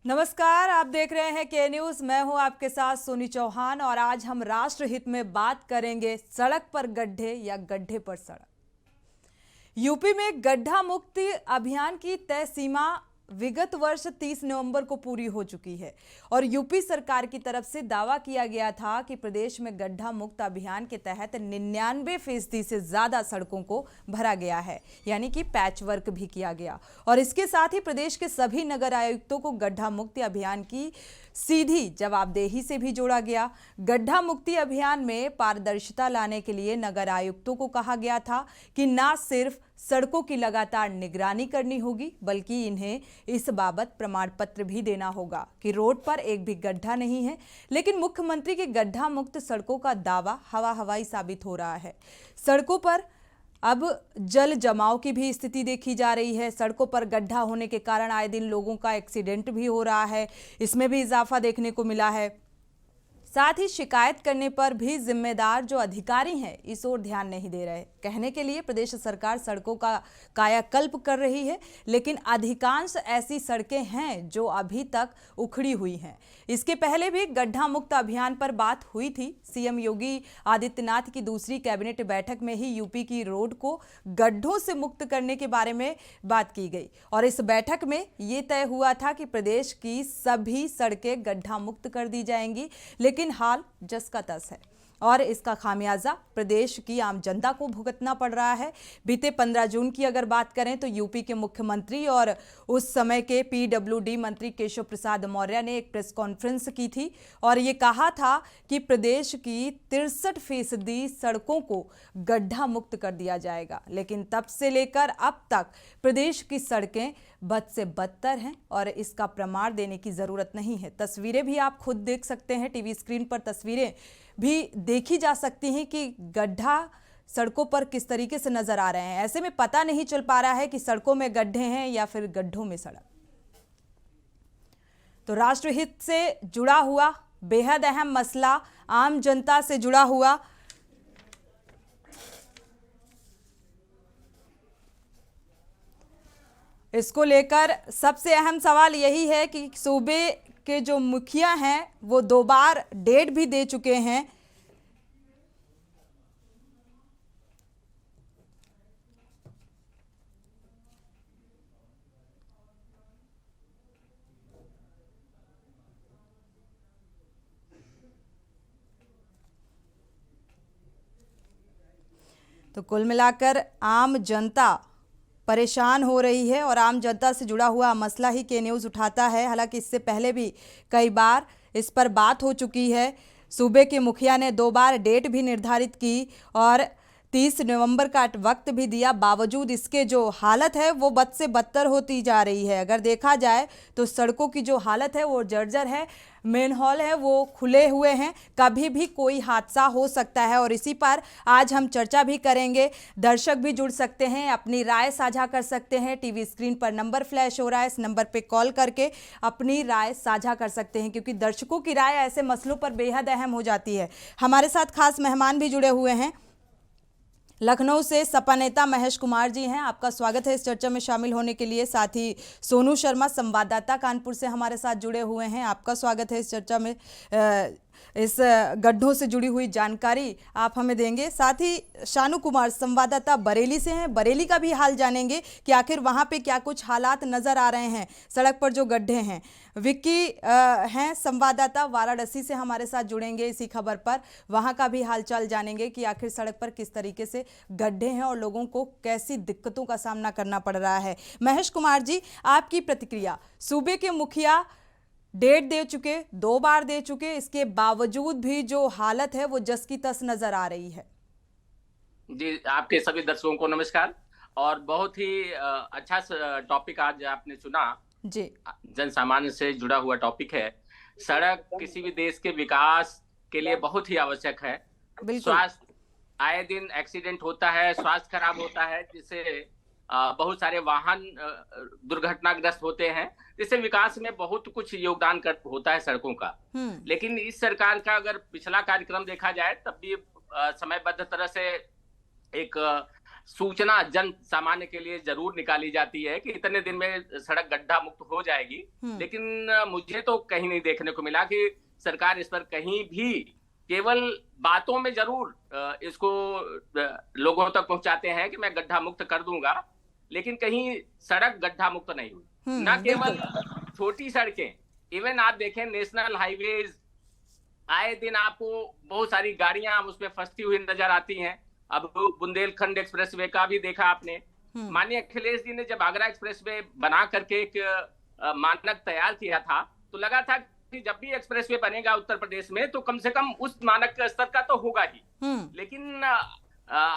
नमस्कार, आप देख रहे हैं के न्यूज। मैं हूं आपके साथ सोनी चौहान और आज हम राष्ट्र हित में बात करेंगे सड़क पर गड्ढे या गड्ढे पर सड़क। यूपी में गड्ढा मुक्ति अभियान की तय सीमा विगत वर्ष 30 नवंबर को पूरी हो चुकी है और यूपी सरकार की तरफ से दावा किया गया था कि प्रदेश में गड्ढा मुक्त अभियान के तहत 99% से ज्यादा सड़कों को भरा गया है, यानी कि पैच वर्क भी किया गया और इसके साथ ही प्रदेश के सभी नगर आयुक्तों को गड्ढा मुक्ति अभियान की सीधी जवाबदेही से भी जोड़ा गया। गड्ढा मुक्ति अभियान में पारदर्शिता लाने के लिए नगर आयुक्तों को कहा गया था कि न सिर्फ सड़कों की लगातार निगरानी करनी होगी बल्कि इन्हें इस बाबत प्रमाण पत्र भी देना होगा कि रोड पर एक भी गड्ढा नहीं है। लेकिन मुख्यमंत्री के गड्ढा मुक्त सड़कों का दावा हवाई साबित हो रहा है। सड़कों पर अब जल जमाव की भी स्थिति देखी जा रही है। सड़कों पर गड्ढा होने के कारण आए दिन लोगों का एक्सीडेंट भी हो रहा है, इसमें भी इजाफा देखने को मिला है। साथ ही शिकायत करने पर भी जिम्मेदार जो अधिकारी हैं इस ओर ध्यान नहीं दे रहे। कहने के लिए प्रदेश सरकार सड़कों का कायाकल्प कर रही है, लेकिन अधिकांश ऐसी सड़कें हैं जो अभी तक उखड़ी हुई हैं। इसके पहले भी गड्ढा मुक्त अभियान पर बात हुई थी। सीएम योगी आदित्यनाथ की दूसरी कैबिनेट बैठक में ही यूपी की रोड को गड्ढों से मुक्त करने के बारे में बात की गई और इस बैठक में ये तय हुआ था कि प्रदेश की सभी सड़कें गड्ढा मुक्त कर दी जाएंगी। लेकिन हाल जस का तस है और इसका खामियाजा प्रदेश की आम जनता को भुगतना पड़ रहा है। बीते 15 जून की अगर बात करें तो यूपी के मुख्यमंत्री और उस समय के पीडब्ल्यूडी मंत्री केशव प्रसाद मौर्य ने एक प्रेस कॉन्फ्रेंस की थी और ये कहा था कि प्रदेश की 63% सड़कों को गड्ढा मुक्त कर दिया जाएगा। लेकिन तब से लेकर अब तक प्रदेश की सड़कें बद से बदतर हैं और इसका प्रमाण देने की जरूरत नहीं है। तस्वीरें भी आप खुद देख सकते हैं, टीवी स्क्रीन पर तस्वीरें भी देखी जा सकती हैं कि गड्ढा सड़कों पर किस तरीके से नजर आ रहे हैं। ऐसे में पता नहीं चल पा रहा है कि सड़कों में गड्ढे हैं या फिर गड्ढों में सड़क। तो राष्ट्रहित से जुड़ा हुआ बेहद अहम मसला, आम जनता से जुड़ा हुआ इसको लेकर सबसे अहम सवाल यही है कि सूबे के जो मुखिया हैं वो 2 बार डेट भी दे चुके हैं। तो कुल मिलाकर आम जनता परेशान हो रही है और आम जनता से जुड़ा हुआ मसला ही के न्यूज़ उठाता है। हालांकि इससे पहले भी कई बार इस पर बात हो चुकी है। सूबे के मुखिया ने 2 बार डेट भी निर्धारित की और 30 नवंबर का वक्त भी दिया, बावजूद इसके जो हालत है वो बद से बदतर होती जा रही है। अगर देखा जाए तो सड़कों की जो हालत है वो जर्जर है, मेनहॉल है वो खुले हुए हैं, कभी भी कोई हादसा हो सकता है और इसी पर आज हम चर्चा भी करेंगे। दर्शक भी जुड़ सकते हैं, अपनी राय साझा कर सकते हैं। टीवी स्क्रीन पर नंबर फ्लैश हो रहा है, इस नंबर पे कॉल करके अपनी राय साझा कर सकते हैं क्योंकि दर्शकों की राय ऐसे मसलों पर बेहद अहम हो जाती है। हमारे साथ खास मेहमान भी जुड़े हुए हैं। लखनऊ से सपा नेता महेश कुमार जी हैं, आपका स्वागत है इस चर्चा में शामिल होने के लिए। साथ ही सोनू शर्मा संवाददाता कानपुर से हमारे साथ जुड़े हुए हैं, आपका स्वागत है इस चर्चा में। इस गड्ढों से जुड़ी हुई जानकारी आप हमें देंगे। साथ ही शानू कुमार संवाददाता बरेली से हैं, बरेली का भी हाल जानेंगे कि आखिर वहां पे क्या कुछ हालात नजर आ रहे हैं सड़क पर जो गड्ढे हैं। विक्की हैं संवाददाता वाराणसी से हमारे साथ जुड़ेंगे इसी खबर पर, वहां का भी हालचाल जानेंगे कि आखिर सड़क पर किस तरीके से गड्ढे हैं और लोगों को कैसी दिक्कतों का सामना करना पड़ रहा है। महेश कुमार जी, आपकी प्रतिक्रिया। सूबे के मुखिया डेट दे चुके, 2 बार दे चुके, इसके बावजूद भी जो हालत है वो जस की तस नजर आ रही है। जी, आपके सभी दर्शकों को नमस्कार। और बहुत ही अच्छा टॉपिक आज आपने चुना जी। जन सामान्य से जुड़ा हुआ टॉपिक है। सड़क किसी भी देश के विकास के लिए बहुत ही आवश्यक है। स्वास्थ्य, आए दिन एक्सीडेंट होता है, स्वास्थ्य खराब होता है, जिससे बहुत सारे वाहन दुर्घटनाग्रस्त होते हैं, जिससे विकास में बहुत कुछ योगदान होता है सड़कों का। लेकिन इस सरकार का अगर पिछला कार्यक्रम देखा जाए तब भी समयबद्ध तरह से एक सूचना जन सामान्य के लिए जरूर निकाली जाती है कि इतने दिन में सड़क गड्ढा मुक्त हो जाएगी, लेकिन मुझे तो कहीं नहीं देखने को मिला कि सरकार इस पर कहीं भी, केवल बातों में जरूर इसको लोगों तक पहुंचाते हैं कि मैं गड्ढा मुक्त कर दूंगा, लेकिन कहीं सड़क गड्ढा मुक्त नहीं हुई। ना केवल छोटी सड़कें, इवन आप देखें नेशनल हाईवेज, आए दिन आपको बहुत सारी गाड़ियां उसमें फंसती हुई नजर आती हैं। अब बुंदेलखंड एक्सप्रेसवे का भी देखा आपने। माननीय अखिलेश जी ने जब आगरा एक्सप्रेसवे बना करके एक मानक तैयार किया था, तो लगा था कि जब भी एक्सप्रेसवे बनेगा उत्तर प्रदेश में तो कम से कम उस मानक के स्तर का तो होगा ही, लेकिन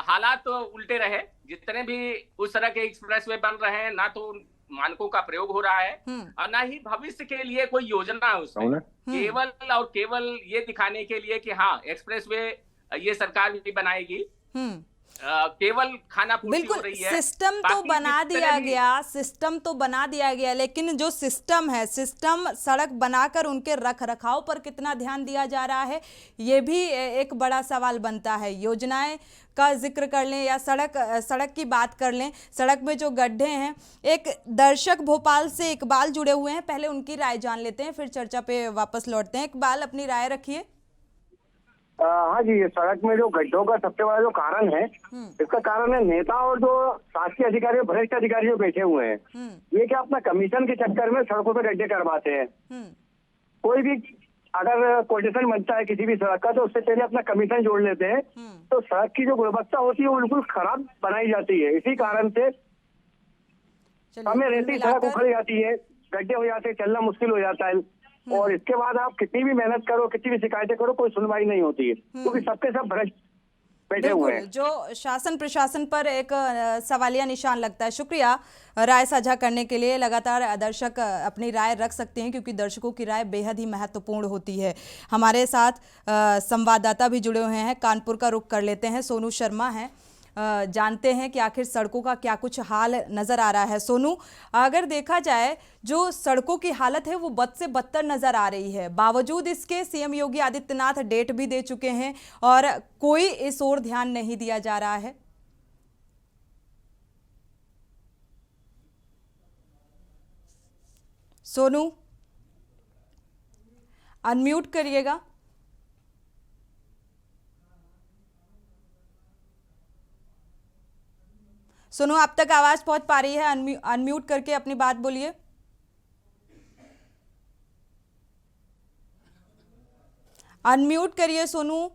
हालात तो उल्टे रहे। जितने भी उस तरह के एक्सप्रेसवे बन रहे हैं, ना तो मानकों का प्रयोग हो रहा है और ना ही भविष्य के लिए कोई योजना है उसमें। केवल और केवल ये दिखाने के लिए कि हाँ एक्सप्रेसवे ये सरकार भी बनाएगी, केवल खाना पूर्ति हो रही है। सिस्टम तो बना दिया गया, सिस्टम तो बना दिया गया, लेकिन जो सिस्टम है, सिस्टम सड़क बनाकर उनके रख रखाव पर कितना ध्यान दिया जा रहा है, ये भी एक बड़ा सवाल बनता है। योजनाएं का जिक्र कर लें या सड़क की बात कर लें, सड़क में जो गड्ढे हैं, एक दर्शक भोपाल से इकबाल जुड़े हुए हैं, पहले उनकी राय जान लेते हैं, फिर चर्चा पे वापस लौटते हैं। इकबाल, अपनी राय रखिए। हाँ जी, ये सड़क में जो गड्ढों का सबसे बड़ा जो कारण है, इसका कारण है नेता और जो शासकीय अधिकारी, भ्रष्ट अधिकारी जो बैठे हुए हैं। ये क्या अपना कमीशन के चक्कर में सड़कों पे गड्ढे करवाते हैं। कोई भी अगर कोटेशन बनता है किसी भी सड़क का, तो उससे पहले अपना कमीशन जोड़ लेते हैं, तो सड़क की जो गुणवत्ता होती है वो बिल्कुल खराब बनाई जाती है। इसी कारण से हमें रहती सड़क उखड़ जाती है, गड्ढे हो जाते हैं, चलना मुश्किल हो जाता है, और इसके बाद आप कितनी भी मेहनत करो, कितनी भी शिकायतें करो, कोई सुनवाई नहीं होती है, क्योंकि सबके सब भ्रष्ट बैठे हुए हैं। जो शासन प्रशासन पर एक सवालिया निशान लगता है। शुक्रिया राय साझा करने के लिए। लगातार दर्शक अपनी राय रख सकते हैं, क्योंकि दर्शकों की राय बेहद ही महत्वपूर्ण होती है। हमारे साथ संवाददाता भी जुड़े हुए हैं, कानपुर का रुख कर लेते हैं, सोनू शर्मा हैं। जानते हैं कि आखिर सड़कों का क्या कुछ हाल नज़र आ रहा है। सोनू, अगर देखा जाए जो सड़कों की हालत है वो बद से बदतर नज़र आ रही है, बावजूद इसके सीएम योगी आदित्यनाथ डेट भी दे चुके हैं और कोई इस ओर ध्यान नहीं दिया जा रहा है। सोनू, अनम्यूट करिएगा। सोनू, आप तक आवाज पहुंच पा रही है? अनम्यूट करके अपनी बात बोलिए। अनम्यूट करिए सोनू।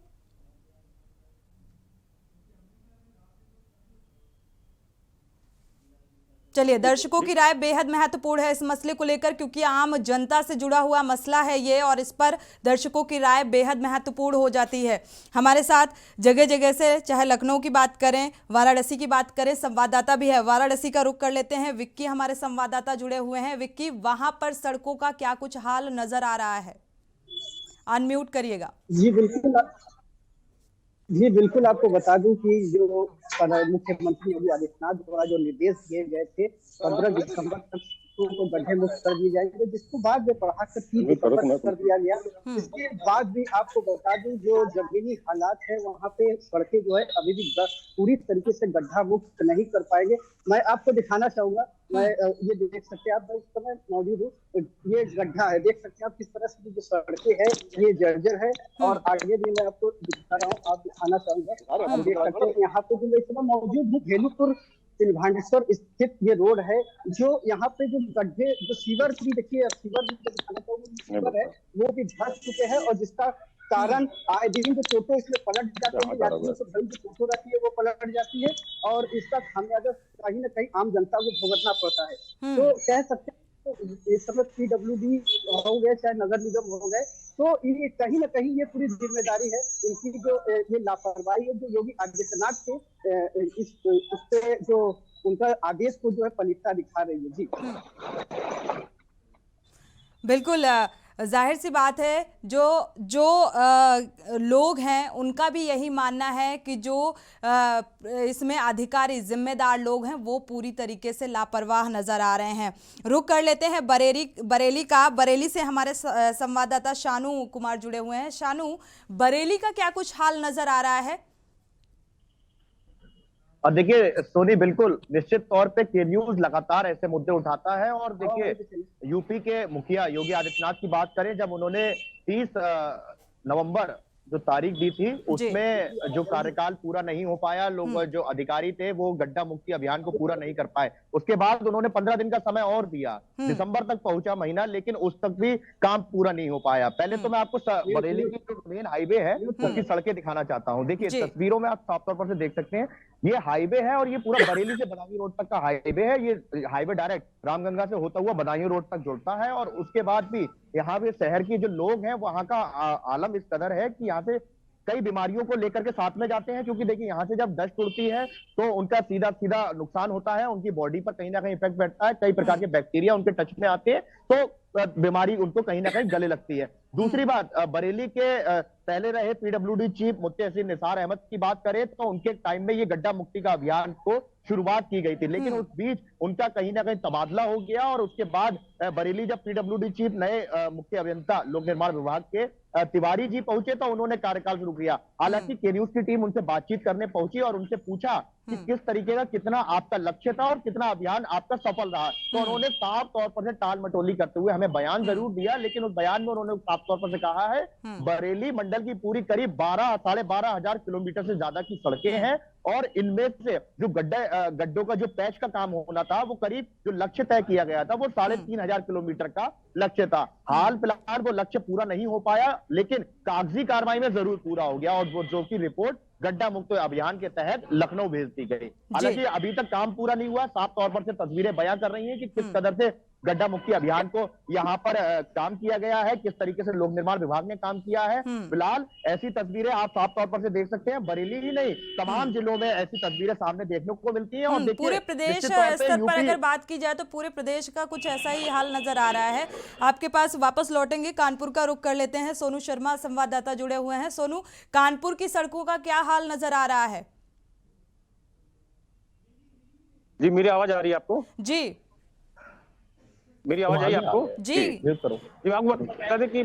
चलिए, दर्शकों की राय बेहद महत्वपूर्ण है इस मसले को लेकर, क्योंकि आम जनता से जुड़ा हुआ मसला है ये, और इस पर दर्शकों की राय बेहद महत्वपूर्ण हो जाती है। हमारे साथ जगह जगह से, चाहे लखनऊ की बात करें, वाराणसी की बात करें, संवाददाता भी है। वाराणसी का रुख कर लेते हैं, विक्की हमारे संवाददाता जुड़े हुए हैं। विक्की, वहां पर सड़कों का क्या कुछ हाल नजर आ रहा है? अनम्यूट करिएगा। जी बिल्कुल, आपको बता दूं कि जो मुख्यमंत्री योगी आदित्यनाथ द्वारा जो निर्देश दिए गए थे 15 दिसंबर तक को गड्ढे मुक्त कर दिए जाएंगे, जिसको बाद में बढ़ाकर 30 दिसंबर कर दिया गया। इसके बाद भी आपको बता दूं जो जमीनी हालात है वहाँ पे सड़कें जो है अभी भी पूरी तरीके से गड्ढा मुक्त नहीं कर पाएंगे। मैं आपको दिखाना चाहूंगा, मैं ये देख सकते हैं आप, इस समय मौजूद हूँ, ये गड्ढा है, देख सकते हैं आप किस तरह से जो सड़कें है ये जर्जर है, और आगे भी मैं आपको दिखा रहा हूँ, आप दिखाना चाहूंगा। आप देख सकते हैं यहाँ पे जो मैं इस समय मौजूद हूँ, भेलूपुर सिलभांडेश्वर स्थित ये रोड है, जो यहाँ पे जो गड्ढे, जो सीवर भी देखिए, सीवर है वो भी धंस चुके हैं, और जिसका कारण आए दिन जो टोटो इसमें पलट जाते हैं, यात्रियों से भरी जो टोटो रहती है वो पलट जाती है, और इसका खामियाजा कहीं ना कहीं आम जनता को भुगतना पड़ता है। तो कह सकते हैं इस समय PWD हो गए चाहे नगर निगम हो गए, तो ये कहीं ना कहीं ये पूरी जिम्मेदारी है इनकी, जो ये लापरवाही है जो योगी आदित्यनाथ के इस पे जो उनका आदेश को जो है पलिता दिखा रही है। जी बिल्कुल, जाहिर सी बात है, जो लोग हैं उनका भी यही मानना है कि जो इसमें अधिकारी, जिम्मेदार लोग हैं, वो पूरी तरीके से लापरवाह नजर आ रहे हैं। रुक कर लेते हैं बरेली का। बरेली से हमारे संवाददाता शानू कुमार जुड़े हुए हैं। शानू, बरेली का क्या कुछ हाल नजर आ रहा है? और देखिए सोनी, बिल्कुल निश्चित तौर पे के न्यूज लगातार ऐसे मुद्दे उठाता है। और देखिए यूपी के मुखिया योगी आदित्यनाथ की बात करें, जब उन्होंने 30 नवंबर जो तारीख दी थी, उसमें जो कार्यकाल पूरा नहीं हो पाया, लोग जो अधिकारी थे वो गड्ढा मुक्ति अभियान को पूरा नहीं कर पाए। उसके बाद उन्होंने 15 दिन का समय और दिया, दिसंबर तक पहुंचा महीना, लेकिन उस तक भी काम पूरा नहीं हो पाया। पहले तो मैं आपको बरेली की जो मेन हाईवे है उसकी सड़कें दिखाना चाहता हूँ। देखिए तस्वीरों में आप साफ तौर पर से देख सकते हैं, ये हाईवे है और ये पूरा बरेली से बदायूं रोड तक का हाईवे है। ये हाईवे डायरेक्ट रामगंगा से होता हुआ बदायूं रोड तक जुड़ता है। और उसके बाद भी यहाँ पे शहर के जो लोग हैं, वहाँ का आलम इस कदर है कि यहाँ से कई बीमारियों को लेकर के साथ में जाते हैं, क्योंकि देखिए यहाँ से जब डस्ट उड़ती है तो उनका सीधा सीधा नुकसान होता है, उनकी बॉडी पर कहीं ना कहीं इफेक्ट बैठता है, कई प्रकार के बैक्टीरिया उनके टच में आते हैं, तो बीमारी उनको कहीं ना कहीं गले लगती है। दूसरी बात, बरेली के पहले रहे पीडब्ल्यूडी चीफ मुत्तसिर निसार अहमद की बात करें तो उनके टाइम में ये गड्ढा मुक्ति का अभियान को शुरुआत की गई थी, लेकिन उस बीच उनका कहीं ना कहीं तबादला हो गया। और उसके बाद बरेली जब पीडब्ल्यूडी चीफ नए मुख्य अभियंता लोक निर्माण विभाग के तिवारी जी पहुंचे तो उन्होंने कार्यकाल शुरू किया। हालांकि के न्यूज की टीम उनसे बातचीत करने पहुंची और उनसे पूछा कि किस तरीके का, कितना आपका लक्ष्य था और कितना अभियान आपका सफल रहा, तो उन्होंने साफ तौर पर से टाल मटोली करते हुए हमें बयान जरूर दिया, लेकिन उस बयान में उन्होंने साफ तौर पर से कहा है बरेली मंडल की पूरी करीब 12-12.5 हजार किलोमीटर से ज्यादा की सड़कें हैं और इनमें से जो गड्ढों का जो पैच का काम होना था वो करीब जो लक्ष्य तय किया गया था वो 3,500 किलोमीटर का लक्ष्य था। हाल फिलहाल वो लक्ष्य पूरा नहीं हो पाया, लेकिन कागजी कार्रवाई में जरूर पूरा हो गया और वो जो की रिपोर्ट गड्ढा मुक्त अभियान के तहत लखनऊ भेज दी गई। हालांकि अभी तक काम पूरा नहीं हुआ। साफ तौर पर से तस्वीरें बयां कर रही हैं कि किस कदर से गड्ढा मुक्ति अभियान को यहाँ पर काम किया गया है, किस तरीके से लोक निर्माण विभाग ने काम किया है। फिलहाल ऐसी तस्वीरें आप साफ तौर पर से देख सकते हैं, बरेली ही नहीं तमाम जिलों में ऐसी तस्वीरें सामने देखने को मिलती हैं। और पूरे प्रदेश स्तर पर अगर बात की जाए तो पूरे प्रदेश का कुछ ऐसा ही हाल नजर आ रहा है। आपके पास वापस लौटेंगे, कानपुर का रुख कर लेते हैं। सोनू शर्मा संवाददाता जुड़े हुए हैं। सोनू, कानपुर की सड़कों का क्या हाल नजर आ रहा है? जी मेरी आवाज आ रही है आपको? जी मेरी आवाज आई आपको? जी जी आपको बता दें कि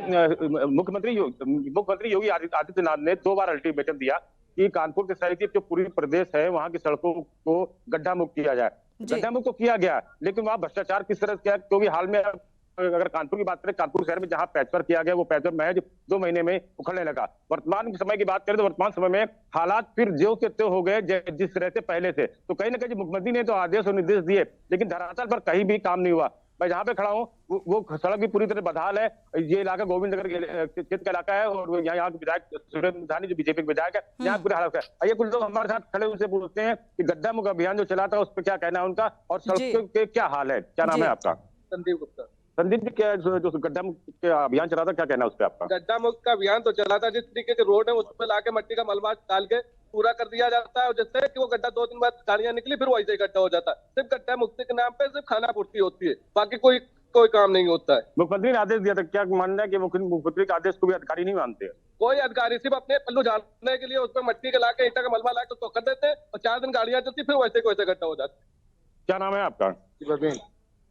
मुख्यमंत्री योगी आदित्यनाथ ने 2 बार अल्टीमेटम दिया कि कानपुर के शहर की जो पूरी प्रदेश है वहां की सड़कों को गड्ढा मुक्त किया जाए। गड्ढा मुक्त तो किया गया, लेकिन वहां भ्रष्टाचार किस तरह किया, क्योंकि हाल में अगर कानपुर की बात करें, कानपुर शहर में जहां पैचवर्क किया गया वो पैचवर्क महज 2 महीने में उखड़ने लगा। वर्तमान समय की बात करें तो वर्तमान समय में हालात फिर ज्यों के त्यों हो गए जिस तरह से पहले से। तो कहीं ना कहीं मुख्यमंत्री ने तो आदेश और निर्देश दिए, लेकिन धरातल पर कहीं भी काम नहीं हुआ। मैं जहां पे खड़ा हूँ वो सड़क भी पूरी तरह बदहाल है। ये इलाका गोविंद नगर क्षेत्र का इलाका है और यहाँ के विधायक सुरेंद्र मधानी जो बीजेपी के विधायक है, यहाँ पूरी हालत है। आइए कुछ लोग हमारे साथ खड़े उनसे पूछते हैं कि गड्ढा मुक्त अभियान जो चला था उस पर क्या कहना है उनका और सड़कों के क्या हाल है। क्या नाम है आपका? संदीप गुप्ता। संदीप जी, क्या जो गड्ढा मुक्त अभियान चला था क्या कहना है उस पर आपका? गड्ढा मुक्त का अभियान तो चला था, जिस तरीके के रोड है उस पर लाके मट्टी का मलबा डाल के पूरा कर दिया जाता है और जिससे कि वो गड्ढा 2 दिन बाद गाड़ियां निकली फिर वैसे ही गड्ढा हो जाता है। सिर्फ गड्ढा मुक्ति के नाम पे सिर्फ खाना पूर्ति होती है, बाकी कोई काम नहीं होता है। मुख्यमंत्री ने आदेश दिया था, क्या मानना है कि मुख्यमंत्री के आदेश को भी अधिकारी नहीं मानते? कोई अधिकारी सिर्फ अपने पल्लू झाड़ने के लिए उस पर मट्टी के लाके ईटा का मलबा लाके तो कर देते और 4 दिन गाड़ियां चलती फिर वैसे वैसे गड्ढा हो जाता। क्या नाम है आपका?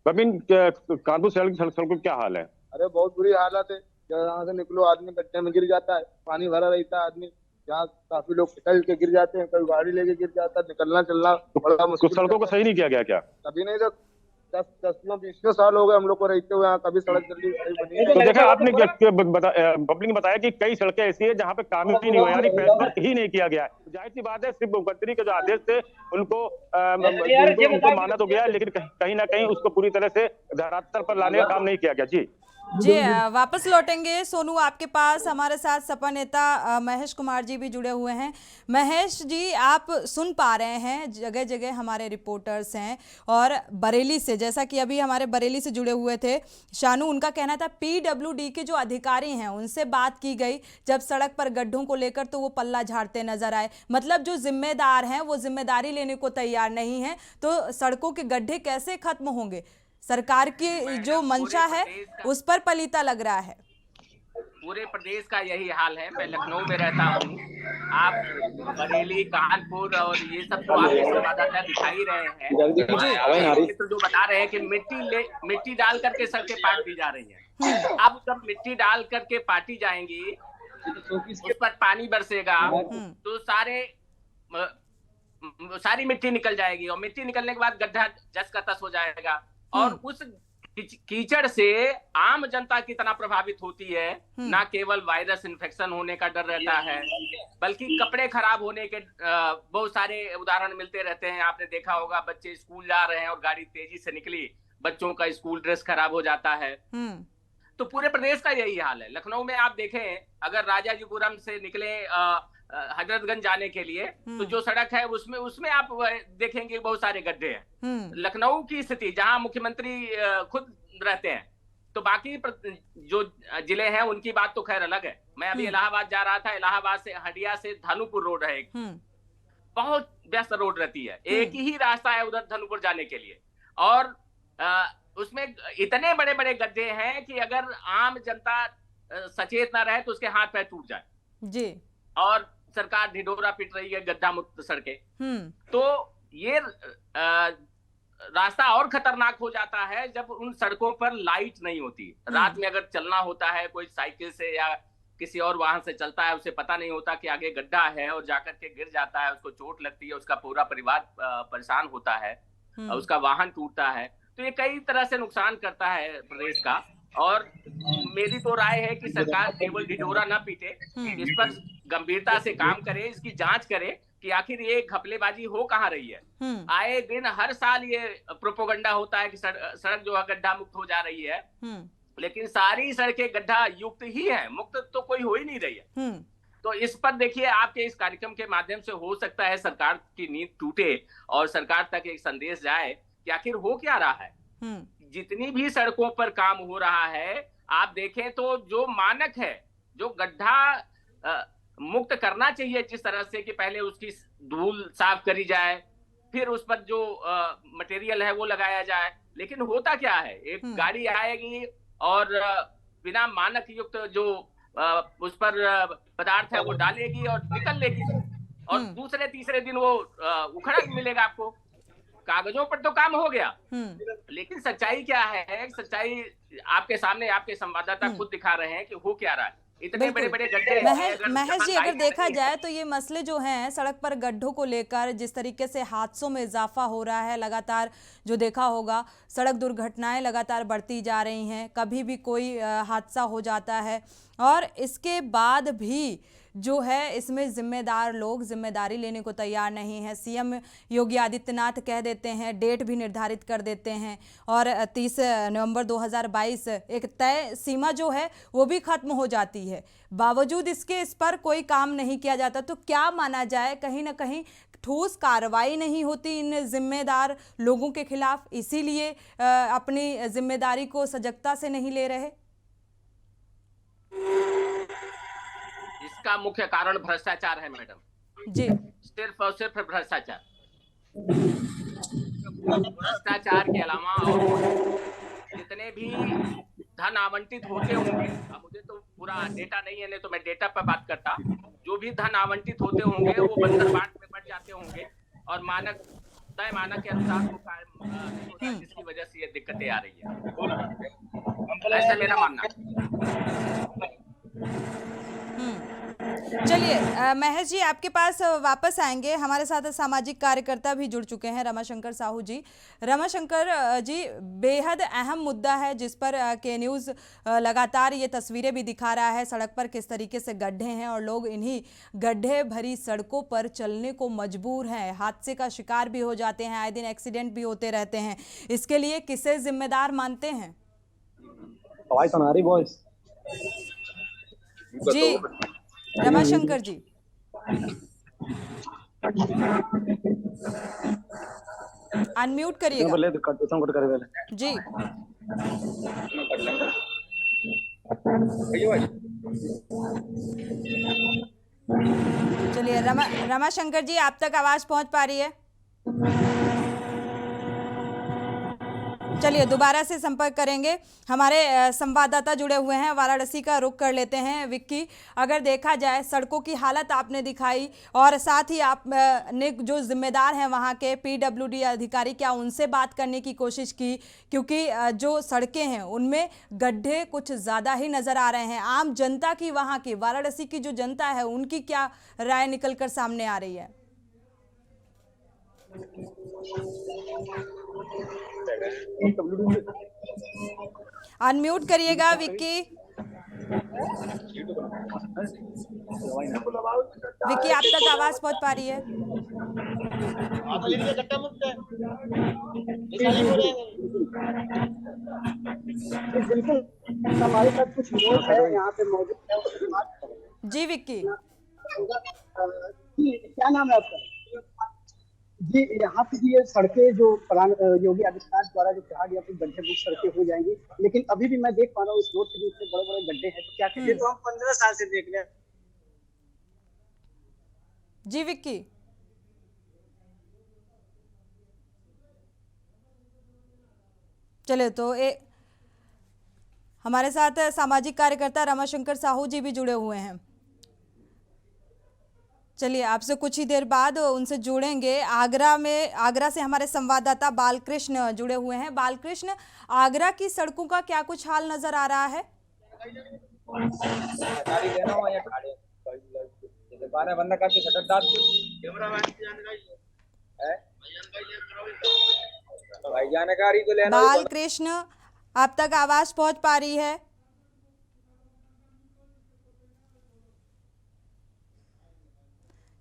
बबीन। कानपुर शहर की सड़कों क्या हाल है? अरे बहुत बुरी हालत है। यहाँ से निकलो आदमी गड्ढे में गिर जाता है, पानी भरा रहता है, आदमी यहाँ काफी लोग फिसल के गिर जाते हैं, कभी गाड़ी लेके गिर जाता है, निकलना चलना बड़ा मुश्किल। सड़कों को सही नहीं किया गया क्या? कभी नहीं, तो 10-20 साल हो गए हम लोग को रहते हुए, यहाँ कभी सड़क जल्दी बनी। तो देखा आपने पब्लिक ने बताया कि कई सड़कें ऐसी है जहाँ पे काम ही नहीं हुआ, यानी पैचवर्क ही नहीं किया गया है। जाहिर सी बात है, सिर्फ मुख्यमंत्री के जो आदेश थे उनको माना तो गया, लेकिन कहीं ना कहीं उसको पूरी तरह से धरातल पर लाने का काम नहीं किया गया। जी वापस लौटेंगे। सोनू, आपके पास हमारे साथ सपा नेता महेश कुमार जी भी जुड़े हुए हैं। महेश जी, आप सुन पा रहे हैं जगह जगह हमारे रिपोर्टर्स हैं और बरेली से, जैसा कि अभी हमारे बरेली से जुड़े हुए थे शानू, उनका कहना था पीडब्ल्यूडी के जो अधिकारी हैं उनसे बात की गई जब सड़क पर गड्ढों को लेकर, तो वो पल्ला झाड़ते नजर आए। मतलब जो जिम्मेदार हैं वो जिम्मेदारी लेने को तैयार नहीं है, तो सड़कों के गड्ढे कैसे खत्म होंगे? सरकार की जो मंशा है उस पर पलीता लग रहा है। पूरे प्रदेश का यही हाल है। मैं लखनऊ में रहता हूँ, आप बरेली, कानपुर और ये सब तो आपके संवाददाता दिखाई रहे हैं, तो जो बता रहे हैं कि मिट्टी डाल करके सड़कें पाट दी जा रही है। अब जब मिट्टी डाल करके पाटी जाएंगी, उस पर पानी बरसेगा तो सारे सारी मिट्टी निकल जाएगी और मिट्टी निकलने के बाद गड्ढा जस का तस हो जाएगा। और उस कीचड़ से आम जनता कितना प्रभावित होती है, ना केवल वायरस इन्फेक्शन होने का डर रहता है, बल्कि कपड़े खराब होने के बहुत सारे उदाहरण मिलते रहते हैं। आपने देखा होगा, बच्चे स्कूल जा रहे हैं और गाड़ी तेजी से निकली, बच्चों का स्कूल ड्रेस खराब हो जाता है। तो पूरे प्रदेश का यही हाल है। लखनऊ में आप देखें, अगर राजाजीपुरम से निकले हजरतगंज जाने के लिए, तो जो सड़क है उसमें आप देखेंगे बहुत सारे गड्ढे हैं। लखनऊ की स्थिति, जहां मुख्यमंत्री खुद रहते हैं, तो बाकी जो जिले हैं उनकी बात तो खैर अलग है। मैं अभी इलाहाबाद जा रहा था, इलाहाबाद से हंडिया से धानुपुर रोड है, एक बहुत व्यस्त रोड रहती है, एक ही रास्ता है उधर धानुपुर जाने के लिए, और उसमें इतने बड़े बड़े गड्ढे हैं कि अगर आम जनता सचेत ना रहे तो उसके हाथ पैर टूट जाए जी। और सरकार ढिढोरा पीट रही है गड्ढा मुक्त सड़कें। तो ये रास्ता और खतरनाक हो जाता है जब उन सड़कों पर लाइट नहीं होती। रात में अगर चलना होता है, कोई साइकिल से या किसी और वाहन से चलता है, उसे पता नहीं होता कि आगे गड्ढा है और जाकर के गिर जाता है, उसको चोट लगती है, उसका पूरा परिवार परेशान होता है, उसका वाहन टूटता है। तो ये कई तरह से नुकसान करता है प्रदेश का। और मेरी तो राय है कि सरकार केवल ढिढोरा ना पीटे, इस पर गंभीरता से काम करे, इसकी जांच करे कि आखिर ये घपलेबाजी हो कहाँ रही है। आए दिन हर साल ये प्रोपोगंडा होता है कि सड़क जो है गड्ढा मुक्त हो जा रही है, लेकिन सारी सड़कें गड्ढा युक्त ही है, मुक्त तो कोई हो ही नहीं रही है। तो इस पर देखिए, आपके इस कार्यक्रम के माध्यम से हो सकता है सरकार की नींद टूटे और सरकार तक एक संदेश जाए कि आखिर हो क्या रहा है। जितनी भी सड़कों पर काम हो रहा है, आप देखें तो जो मानक है, जो गड्ढा मुक्त करना चाहिए जिस तरह से कि पहले उसकी धूल साफ करी जाए, फिर उस पर जो मटेरियल है वो लगाया जाए, लेकिन होता क्या है, एक गाड़ी आएगी और बिना मानक युक्त जो उस पर पदार्थ है वो डालेगी और निकल लेगी, और दूसरे तीसरे दिन वो उखड़ा मिलेगा आपको। कागजों पर तो काम हो गया, लेकिन सच्चाई क्या है? सच्चाई आपके सामने आपके संवाददाता खुद दिखा रहे हैं कि हो क्या रहा है। इतने बड़े बड़े गड्ढे। महेश जी, अगर देखा जाए तो ये मसले जो हैं सड़क पर गड्ढों को लेकर, जिस तरीके से हादसों में इजाफा हो रहा है लगातार, जो देखा होगा सड़क दुर्घटनाएं लगातार बढ़ती जा रही हैं, कभी भी कोई हादसा हो जाता है, और इसके बाद भी जो है इसमें जिम्मेदार लोग जिम्मेदारी लेने को तैयार नहीं है। सीएम योगी आदित्यनाथ कह देते हैं, डेट भी निर्धारित कर देते हैं, और 30 नवंबर 2022 एक तय सीमा जो है वो भी खत्म हो जाती है, बावजूद इसके इस पर कोई काम नहीं किया जाता। तो क्या माना जाए, कहीं ना कहीं ठोस कार्रवाई नहीं होती इन जिम्मेदार लोगों के खिलाफ, इसीलिए अपनी जिम्मेदारी को सजगता से नहीं ले रहे? इसका मुख्य कारण भ्रष्टाचार है मैडम जी, सिर्फ और सिर्फ भ्रष्टाचार। भ्रष्टाचार के अलावा और जितने भी धन आवंटित होते होंगे, मुझे तो पूरा डेटा नहीं है, नहीं तो मैं डेटा पर बात करता, जो भी धन आवंटित होते होंगे वो बंदर बाट में बढ़ जाते होंगे और तय मानक के अनुसार वो कार्य नहीं होता, जिसकी वजह से ये दिक्कतें आ रही है। ऐसा मेरा मानना। चलिए महेश जी, आपके पास वापस आएंगे। हमारे साथ सामाजिक कार्यकर्ता भी जुड़ चुके हैं, रमाशंकर साहू जी। रमाशंकर जी, बेहद अहम मुद्दा है जिस पर के न्यूज़ लगातार ये तस्वीरें भी दिखा रहा है, सड़क पर किस तरीके से गड्ढे हैं और लोग इन्हीं गड्ढे भरी सड़कों पर चलने को मजबूर हैं, हादसे का शिकार भी हो जाते हैं, आए दिन एक्सीडेंट भी होते रहते हैं। इसके लिए किसे जिम्मेदार मानते हैं? जी रमाशंकर जी, अनम्यूट करिएगा जी। चलिए रमाशंकर जी, आप तक आवाज पहुंच पा रही है? चलिए दोबारा से संपर्क करेंगे। हमारे संवाददाता जुड़े हुए हैं, वाराणसी का रुख कर लेते हैं। विक्की, अगर देखा जाए सड़कों की हालत आपने दिखाई, और साथ ही आप ने जो जिम्मेदार हैं वहाँ के पीडब्ल्यूडी अधिकारी, क्या उनसे बात करने की कोशिश की? क्योंकि जो सड़कें हैं उनमें गड्ढे कुछ ज़्यादा ही नज़र आ रहे हैं। आम जनता की, वहाँ की वाराणसी की जो जनता है, उनकी क्या राय निकल कर सामने आ रही है? अनम्यूट करिएगा विक्की। विक्की, आप तक आवाज पहुंच पा रही है? बिल्कुल, हमारे साथ कुछ लोग हैं यहाँ पे मौजूद है, उनसे बात करें। जी विक्की। जी, क्या नाम है आपका? जी, यहाँ पे ये सड़कें जो योगी आदित्यनाथ द्वारा जो कहा गया कि गड्ढे मुक्त सड़कें हो जाएंगी, लेकिन अभी भी मैं देख पा रहा हूँ इस रोड के बीच में बड़े बड़े गड्ढे हैं। तो क्या कहिए? तो हम 15 साल से देख रहे हैं। जी विक्की। चलिए, तो हमारे साथ सामाजिक कार्यकर्ता रमाशंकर साहू जी भी जुड़े हुए हैं। चलिए, आपसे कुछ ही देर बाद उनसे जुड़ेंगे। आगरा से हमारे संवाददाता बालकृष्ण जुड़े हुए हैं। बालकृष्ण, आगरा की सड़कों का क्या कुछ हाल नजर आ रहा है? बालकृष्ण, आप तक आवाज पहुंच पा रही है?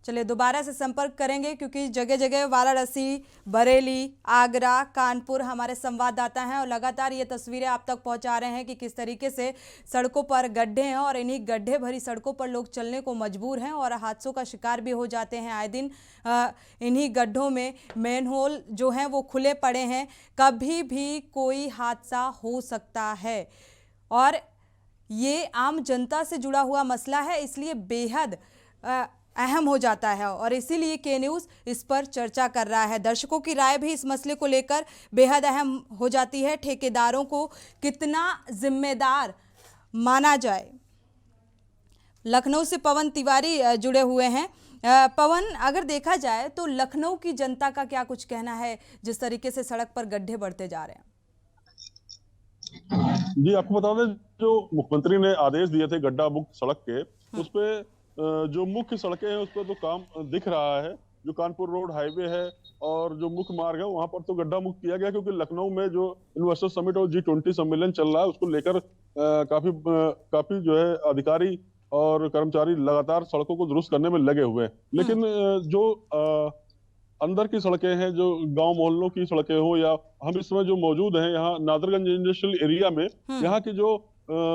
चलिए, दोबारा से संपर्क करेंगे क्योंकि जगह जगह वाराणसी, बरेली, आगरा, कानपुर हमारे संवाददाता हैं और लगातार ये तस्वीरें आप तक पहुंचा रहे हैं कि किस तरीके से सड़कों पर गड्ढे हैं और इन्हीं गड्ढे भरी सड़कों पर लोग चलने को मजबूर हैं और हादसों का शिकार भी हो जाते हैं आए दिन। इन्हीं गड्ढों में मैनहोल जो हैं वो खुले पड़े हैं, कभी भी कोई हादसा हो सकता है और ये आम जनता से जुड़ा हुआ मसला है, इसलिए बेहद अहम हो जाता है और इसीलिए के न्यूज़ इस पर चर्चा कर रहा है। दर्शकों की राय भी इस मसले को लेकर बेहद अहम हो जाती है। ठेकेदारों को कितना जिम्मेदार माना जाए? लखनऊ से पवन तिवारी जुड़े हुए हैं। पवन, अगर देखा जाए तो लखनऊ की जनता का क्या कुछ कहना है जिस तरीके से सड़क पर गड्ढे बढ़ते जा रहे हैं? जी, आपको बता दें, जो मुख्यमंत्री ने आदेश दिए थे गड्ढा मुक्त सड़क के, उस पे जो मुख्य सड़कें हैं उस पर तो काम दिख रहा है। जो कानपुर रोड हाईवे है और जो मुख्य मार्ग है वहां पर तो गड्ढा मुक्त किया गया, क्योंकि लखनऊ में जो इन्वेस्टर समिट और G20 सम्मेलन चल रहा है उसको लेकर काफी जो है अधिकारी और कर्मचारी लगातार सड़कों को दुरुस्त करने में लगे हुए हैं। लेकिन जो अंदर की सड़कें हैं, जो गांव मोहल्लों की सड़कें हो या हम इस समय जो मौजूद हैं यहाँ नादरगंज इंडस्ट्रियल एरिया में, यहाँ की जो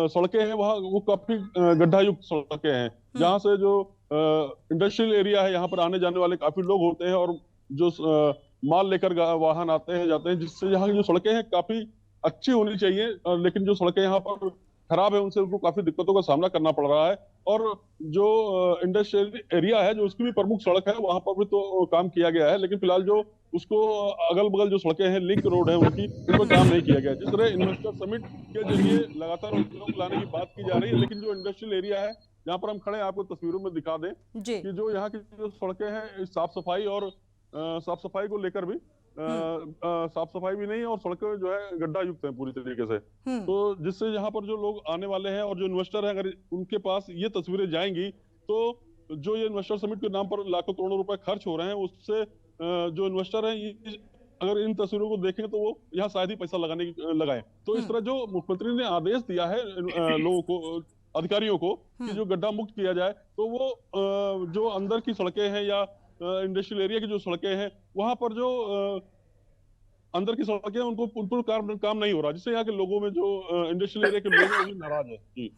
सड़कें हैं वहाँ वो काफी गड्ढा युक्त सड़कें हैं, जहाँ से जो इंडस्ट्रियल एरिया है यहाँ पर आने जाने वाले काफी लोग होते हैं और जो माल लेकर वाहन आते हैं जाते हैं, जिससे यहाँ की जो सड़कें हैं काफी अच्छी होनी चाहिए, लेकिन जो सड़कें यहाँ पर खराब है उनसे उनको काफी दिक्कतों का सामना करना पड़ रहा है। और जो इंडस्ट्रियल एरिया है जो उसकी भी प्रमुख सड़क है वहां पर भी तो काम किया गया है, लेकिन फिलहाल जो उसको अगल बगल जो सड़कें हैं, लिंक रोड है उनकी, उन पर काम नहीं किया गया। जिस तरह इन्वेस्टर समिट के जरिए लगातार लोग लाने की बात की जा रही है, लेकिन जो इंडस्ट्रियल एरिया है जहाँ पर हम खड़े हैं, आपको तस्वीरों में दिखा दें कि जो यहाँ की जो सड़कें हैं साफ सफाई को लेकर भी साफ सफाई भी नहीं है और सड़कें जो है गड्ढा युक्त है पूरी तरीके से। तो जिससे यहाँ पर जो लोग आने वाले हैं और जो इन्वेस्टर है, अगर उनके पास ये तस्वीरें जाएंगी तो जो ये इन्वेस्टर समिट के नाम पर लाखों करोड़ों रुपए खर्च हो रहे हैं, उससे जो इन्वेस्टर हैं अगर इन तस्वीरों को देखें तो वो यहाँ शायद ही पैसा लगाए। तो इस तरह जो मुख्यमंत्री ने आदेश दिया है लोगों को, अधिकारियों को, कि जो गड्ढा मुक्त किया जाए, तो वो जो अंदर की सड़कें हैं या इंडस्ट्रियल एरिया की जो सड़कें हैं वहां पर जो अंदर की सड़कें हैं उनको उन पर काम नहीं हो रहा, जिससे यहाँ के लोगों में जो इंडस्ट्रियल एरिया के लोग हैं वो भी नाराज है। जी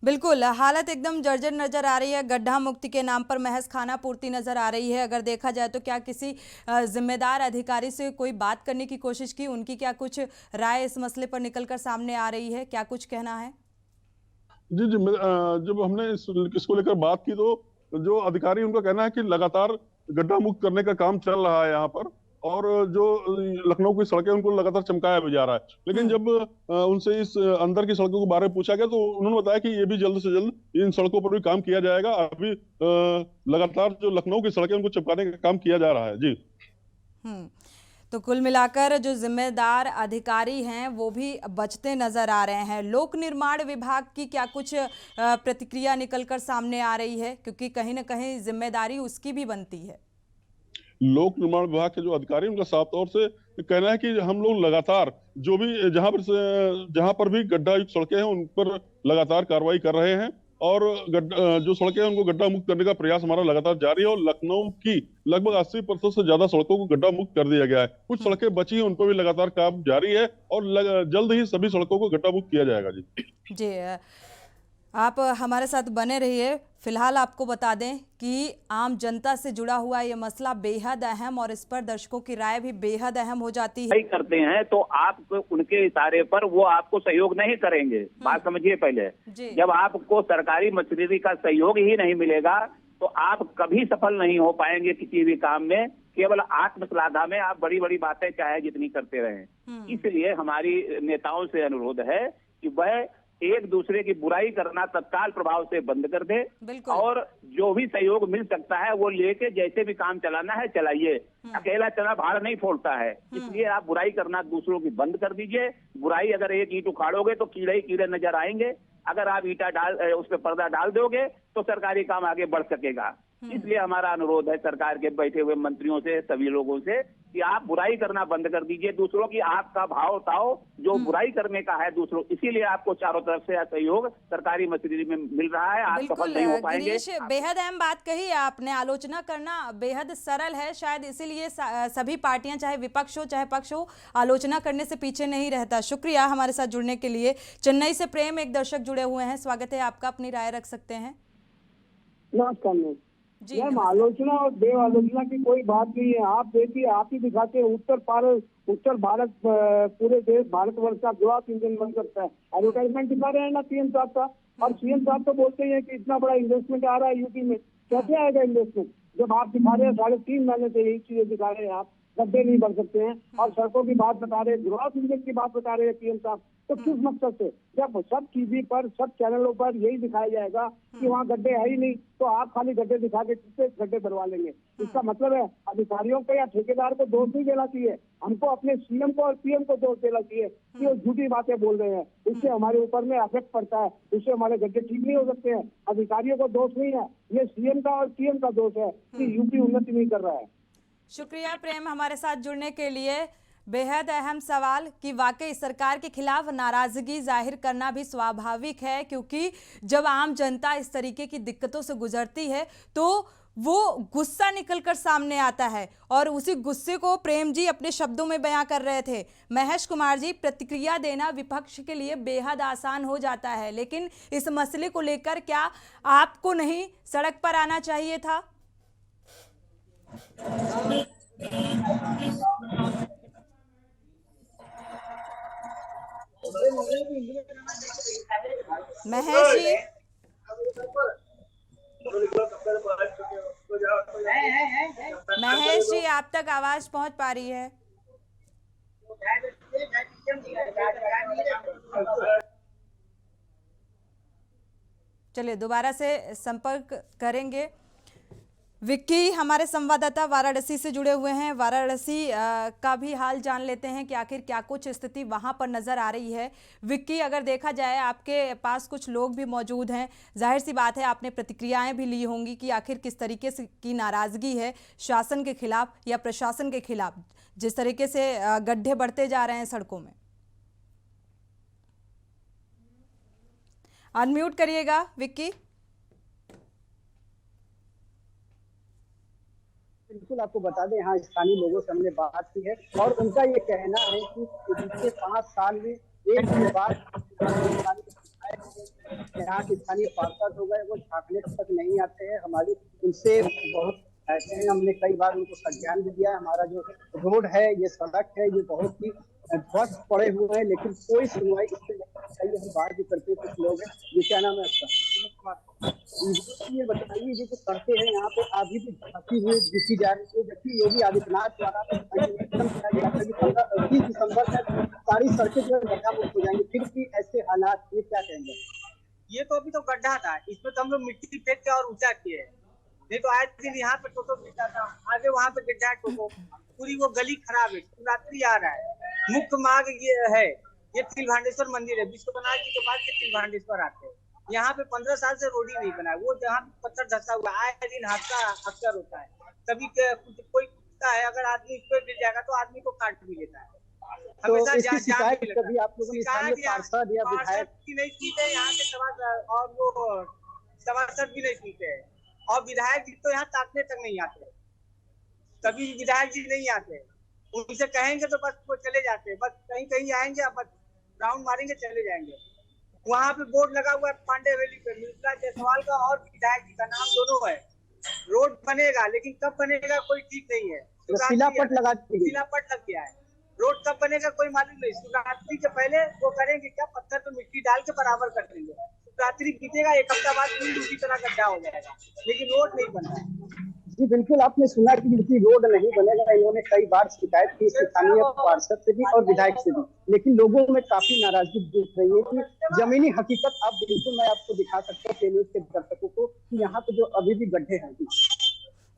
बिल्कुल, हालत एकदम जर्जर नजर आ रही है। गड्ढा मुक्ति के नाम पर महज खाना पूर्ति नजर आ रही है। अगर देखा जाए तो क्या किसी जिम्मेदार अधिकारी से कोई बात करने की कोशिश की? उनकी क्या कुछ राय इस मसले पर निकलकर सामने आ रही है? क्या कुछ कहना है? जी, जब हमने इसको लेकर बात की तो जो अधिकारी, उनका कहना है कि लगातार गड्ढा मुक्त करने का काम चल रहा है यहाँ पर और जो लखनऊ की सड़कें उनको लगातार चमकाया भी जा रहा है। लेकिन जब उनसे इस अंदर की सड़कों के बारे में पूछा गया तो उन्होंने बताया कि ये भी जल्द से जल्द इन सड़कों पर भी काम किया जाएगा। अभी लगातार जो लखनऊ की सड़कें उनको चमकाने का काम किया जा रहा है। जी तो कुल मिलाकर जो जिम्मेदार अधिकारी हैं वो भी बचते नजर आ रहे हैं। लोक निर्माण विभाग की क्या कुछ प्रतिक्रिया निकलकर सामने आ रही है? क्योंकि कहीं ना कहीं जिम्मेदारी उसकी भी बनती है। लोक निर्माण विभाग के जो अधिकारी, उनका साफ तौर से कहना है कि हम लोग लगातार जो भी जहां पर भी गड्ढा युक्त सड़कें हैं उन पर लगातार कार्रवाई कर रहे हैं, और जो सड़कें हैं उनको गड्ढा मुक्त करने का प्रयास हमारा लगातार जारी है। और लखनऊ की लगभग 80% से ज्यादा सड़कों को गड्ढा मुक्त कर दिया गया है। कुछ सड़कें बची हैं, उन पर भी लगातार काम जारी है, और जल्द ही सभी सड़कों को गड्ढा मुक्त किया जाएगा। जी आप हमारे साथ बने रहिए। फिलहाल आपको बता दें कि आम जनता से जुड़ा हुआ ये मसला बेहद अहम, और इस पर दर्शकों की राय भी बेहद अहम हो जाती है। करते हैं तो आप उनके इशारे पर वो आपको सहयोग नहीं करेंगे। बात समझिए पहले, जब आपको सरकारी मशीनरी का सहयोग ही नहीं मिलेगा तो आप कभी सफल नहीं हो पाएंगे किसी भी काम में। केवल आत्मश्लाघा में आप बड़ी बड़ी बातें चाहे जितनी करते रहें। इसलिए हमारी नेताओं से अनुरोध है कि वह एक दूसरे की बुराई करना तत्काल प्रभाव से बंद कर दे, और जो भी सहयोग मिल सकता है वो लेके जैसे भी काम चलाना है चलाइए। अकेला चना भाड़ नहीं फोड़ता है, इसलिए आप बुराई करना दूसरों की बंद कर दीजिए। बुराई अगर एक ईंट उखाड़ोगे तो कीड़े ही कीड़े नजर आएंगे, अगर आप ईंटा उस पर पर्दा डाल दोगे तो सरकारी काम आगे बढ़ सकेगा। इसलिए हमारा अनुरोध है सरकार के बैठे हुए मंत्रियों से, सभी लोगों से, कि आप बुराई करना बंद कर दीजिए दूसरों की। आपका भाव ताओ जो बुराई करने का है दूसरों, इसीलिए आपको चारों तरफ से सहयोग सरकारी मशीनरी में मिल रहा है। आप सफल नहीं हो पाएंगे। गिरीश, बेहद अहम बात कही आपने। आलोचना करना बेहद सरल है, शायद इसीलिए सभी पार्टियां, चाहे विपक्ष हो चाहे पक्ष हो, आलोचना करने से पीछे नहीं रहता। शुक्रिया हमारे साथ जुड़ने के लिए। चेन्नई से प्रेम, एक दर्शक जुड़े हुए हैं, स्वागत है आपका, अपनी राय रख सकते हैं। नमस्कार मैम। आलोचना और देव आलोचना की कोई बात नहीं है। आप देखिए, आप ही दिखाते हैं उत्तर भारत पूरे देश भारतवर्ष का ग्रोथ इंजन बन सकता है। एडवर्टाइजमेंट दिखा रहे हैं ना सीएम साहब का, और सीएम साहब तो बोलते हैं कि इतना बड़ा इन्वेस्टमेंट आ रहा है यूपी में। कैसे आएगा इन्वेस्टमेंट जब आप दिखा रहे हैं 3.5 महीने से यही चीजें दिखा रहे हैं। आप गड्ढे नहीं बढ़ सकते हैं और सड़कों की बात बता रहे हैं, ग्रोथ इंजन की बात बता रहे हैं सीएम साहब। तो किस मकसद से? जब सब टीवी पर, सब चैनलों पर यही दिखाया जाएगा कि वहाँ गड्ढे है ही नहीं, तो आप खाली गड्ढे दिखा के किससे गड्ढे भरवा लेंगे? इसका मतलब है अधिकारियों को या ठेकेदार को दोष नहीं देना चाहिए, हमको अपने सीएम को और पीएम को दोष देना चाहिए कि वो झूठी बातें बोल रहे हैं। इससे हमारे ऊपर में इफेक्ट पड़ता है, इससे हमारे गड्ढे ठीक नहीं हो सकते हैं। अधिकारियों को दोष नहीं है, ये सीएम का और पीएम का दोष है कि यूपी उन्नति नहीं कर रहा है। शुक्रिया प्रेम हमारे साथ जुड़ने के लिए। बेहद अहम सवाल कि वाकई सरकार के खिलाफ नाराजगी जाहिर करना भी स्वाभाविक है, क्योंकि जब आम जनता इस तरीके की दिक्कतों से गुजरती है तो वो गुस्सा निकलकर सामने आता है, और उसी गुस्से को प्रेम जी अपने शब्दों में बयां कर रहे थे। महेश कुमार जी, प्रतिक्रिया देना विपक्ष के लिए बेहद आसान हो जाता है, लेकिन इस मसले को लेकर क्या आपको नहीं सड़क पर आना चाहिए था? महेश जी, महेश जी आप तक आवाज पहुंच पा रही है? चलिए दोबारा से संपर्क करेंगे। विक्की हमारे संवाददाता वाराणसी से जुड़े हुए हैं, वाराणसी का भी हाल जान लेते हैं कि आखिर क्या कुछ स्थिति वहां पर नजर आ रही है। विक्की, अगर देखा जाए आपके पास कुछ लोग भी मौजूद हैं, जाहिर सी बात है आपने प्रतिक्रियाएं भी ली होंगी कि आखिर किस तरीके से की नाराजगी है शासन के खिलाफ या प्रशासन के खिलाफ, जिस तरीके से गड्ढे बढ़ते जा रहे हैं सड़कों में। अनम्यूट करिएगा विक्की। बिल्कुल, आपको बता दें यहाँ स्थानीय लोगों से हमने बात की है और उनका ये कहना है कि पिछले 5 साल में एक भी बार यहाँ के स्थानीय पार्षद हो गए वो झांकने तक नहीं आते हैं। हमारी उनसे बहुत ऐसे हैं, हमने कई बार उनको संज्ञान भी दिया है। हमारा जो रोड है, ये सड़क है, ये बहुत ही ध्वस्त पड़े हुए हैं, लेकिन कोई सुनवाई इस पर नहीं। हम बात भी करते हैं, कुछ लोग हैं। ये क्या नाम है आपका? ये बताइए, ये जो सड़कें हैं यहाँ पे अभी भी धसी हुई दिखी जा रही है, जबकि योगी आदित्यनाथ द्वारा 30 दिसंबर तक सारी सड़कें जो है गड्ढा मुक्त हो जाएंगी, फिर भी ऐसे हालात, ये क्या कहेंगे? ये तो अभी तो गड्ढा था, इसमें तो हम लोग मिट्टी फेंक के और ऊंचा किए, नहीं तो आए दिन यहाँ पे टोटो गिरता था, आगे वहाँ पे गिरता है टोटो, पूरी वो गली खराब है, शिवरात्रि आ रहा है। मुख्य मार्ग ये है, ये तिलभांडेश्वर मंदिर है, विश्वकर्मा जी के बाद के तिलभांडेश्वर आते हैं। यहाँ पे 15 साल से रोड ही नहीं बना, वो जहाँ पत्थर धसा हुआ, आए दिन हादसा अक्सर होता है। कभी कोई लगता है, अगर आदमी इस पे गिर जाएगा तो आदमी को काट भी लेता है। तो इसकी शिकायत कभी आप लोगों ने स्थानीय पार्षद या विधायक की नहीं सुनते यहाँ के सभासद, और वो सभासद भी नहीं सुनते हैं, और विधायक जी तो यहाँ ताकने तक नहीं आते, कभी विधायक जी नहीं आते। उनसे कहेंगे तो बस वो चले जाते हैं, बस कहीं कहीं आएंगे, बस राउंड मारेंगे चले जाएंगे। वहाँ पे बोर्ड लगा हुआ है पांडे हवेली पे, मिर्जा जायसवाल का और विधायक जी का नाम दोनों है। रोड बनेगा, लेकिन कब बनेगा कोई ठीक नहीं है। शिलापट लगा शिलापट लग गया है, रोड कब बनेगा कोई मालूम नहीं। शिवरात्रि के पहले वो करेंगे क्या, पत्थर पे मिट्टी डाल के बराबर कर देंगे। शिवरात्रि बीतेगा, एक हफ्ता बाद फिर उसी तरह गड्ढा हो जाएगा, लेकिन रोड नहीं बन रहा है। जी बिल्कुल, आपने सुना कि इनकी रोड नहीं बनेगा। इन्होंने कई बार शिकायत की स्थानीय पार्षद से भी और विधायक से भी, लेकिन लोगों में काफी नाराजगी दिख रही है कि जमीनी हकीकत अब बिल्कुल मैं आपको दिखा सकता हूँ न्यूज के दर्शकों को कि यहाँ पे जो अभी भी गड्ढे हैं।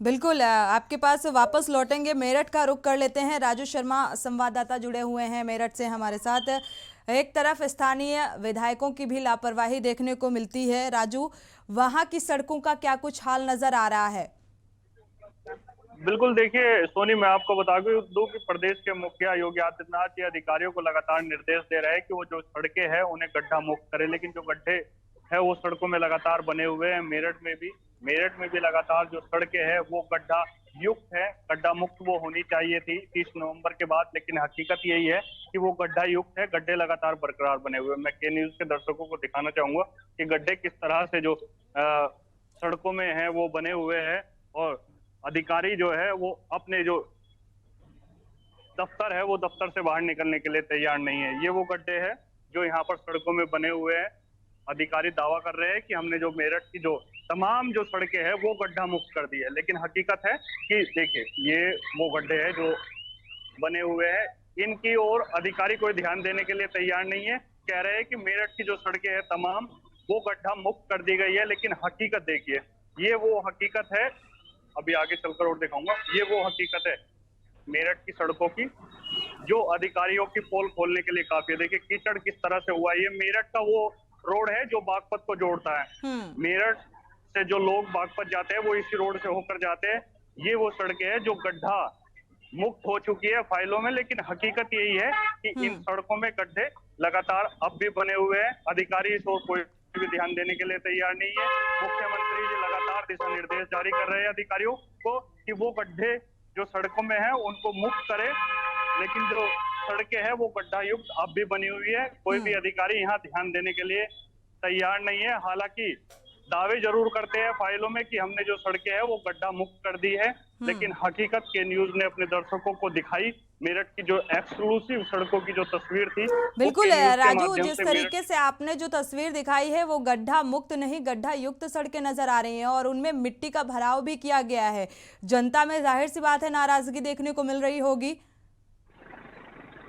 बिल्कुल, आपके पास वापस लौटेंगे, मेरठ का रुख कर लेते हैं। राजू शर्मा संवाददाता जुड़े हुए हैं मेरठ से हमारे साथ। एक तरफ स्थानीय विधायकों की भी लापरवाही देखने को मिलती है। राजू, वहां की सड़कों का क्या कुछ हाल नजर आ रहा है? बिल्कुल, देखिए सोनी, मैं आपको बता दूं कि प्रदेश के मुखिया योगी आदित्यनाथ ये अधिकारियों को लगातार निर्देश दे रहे हैं कि वो जो सड़कें हैं उन्हें गड्ढा मुक्त करें, लेकिन जो गड्ढे है वो सड़कों में लगातार बने हुए हैं। मेरठ में भी लगातार जो सड़कें हैं वो गड्ढा युक्त है, गड्ढा मुक्त वो होनी चाहिए थी 30 नवंबर के बाद, लेकिन हकीकत यही है कि वो गड्ढा युक्त है, गड्ढे लगातार बरकरार बने हुए हैं। मैं के न्यूज के दर्शकों को दिखाना चाहूंगा कि गड्ढे किस तरह से जो सड़कों में है वो बने हुए हैं, और अधिकारी जो है वो अपने जो दफ्तर है वो दफ्तर से बाहर निकलने के लिए तैयार नहीं है। ये वो गड्ढे हैं जो यहाँ पर सड़कों में बने हुए हैं। अधिकारी दावा कर रहे हैं कि हमने जो मेरठ की जो तमाम जो सड़कें हैं वो गड्ढा मुक्त कर दी है, लेकिन हकीकत है कि देखिए ये वो गड्ढे हैं जो बने हुए हैं, इनकी ओर अधिकारी कोई ध्यान देने के लिए तैयार नहीं है। कह रहे हैं कि मेरठ की जो सड़कें हैं तमाम वो गड्ढा मुक्त कर दी गई है, लेकिन हकीकत देखिए, ये वो हकीकत है। अभी आगे चलकर और दिखाऊंगा, ये वो हकीकत है मेरठ की सड़कों की जो अधिकारियों की पोल खोलने के लिए काफी है। देखिए कीचड़ किस तरह से हुआ है। ये मेरठ का वो रोड है जो बागपत को जोड़ता है। मेरठ से जो लोग बागपत जाते हैं वो इसी रोड से होकर जाते हैं। ये वो सड़कें हैं जो गड्ढा मुक्त हो चुकी है फाइलों में, लेकिन हकीकत यही है कि इन सड़कों में गड्ढे लगातार अब भी बने हुए हैं। अधिकारी इस ओर कोई भी ध्यान देने के लिए तैयार नहीं है। मुख्यमंत्री जी लगातार दिशा निर्देश जारी कर रहे हैं अधिकारियों को कि वो गड्ढे जो सड़कों में हैं उनको मुक्त करें, लेकिन जो सड़कें हैं वो गड्ढा युक्त अब भी बनी हुई है। कोई भी अधिकारी यहाँ ध्यान देने के लिए तैयार नहीं है। हालांकि दावे जरूर करते हैं फाइलों में कि हमने जो सड़कें हैं वो गड्ढा मुक्त कर दी है, लेकिन हकीकत के न्यूज ने अपने दर्शकों को दिखाई मेरठ की जो एक्सक्लूसिव सड़कों की जो तस्वीर थी। बिल्कुल राजू, जिस तरीके से आपने जो तस्वीर दिखाई है वो गड्ढा मुक्त नहीं गड्ढा युक्त सड़कें नजर आ रही हैं और उनमें मिट्टी का भराव भी किया गया है। जनता में जाहिर सी बात है नाराजगी देखने को मिल रही होगी।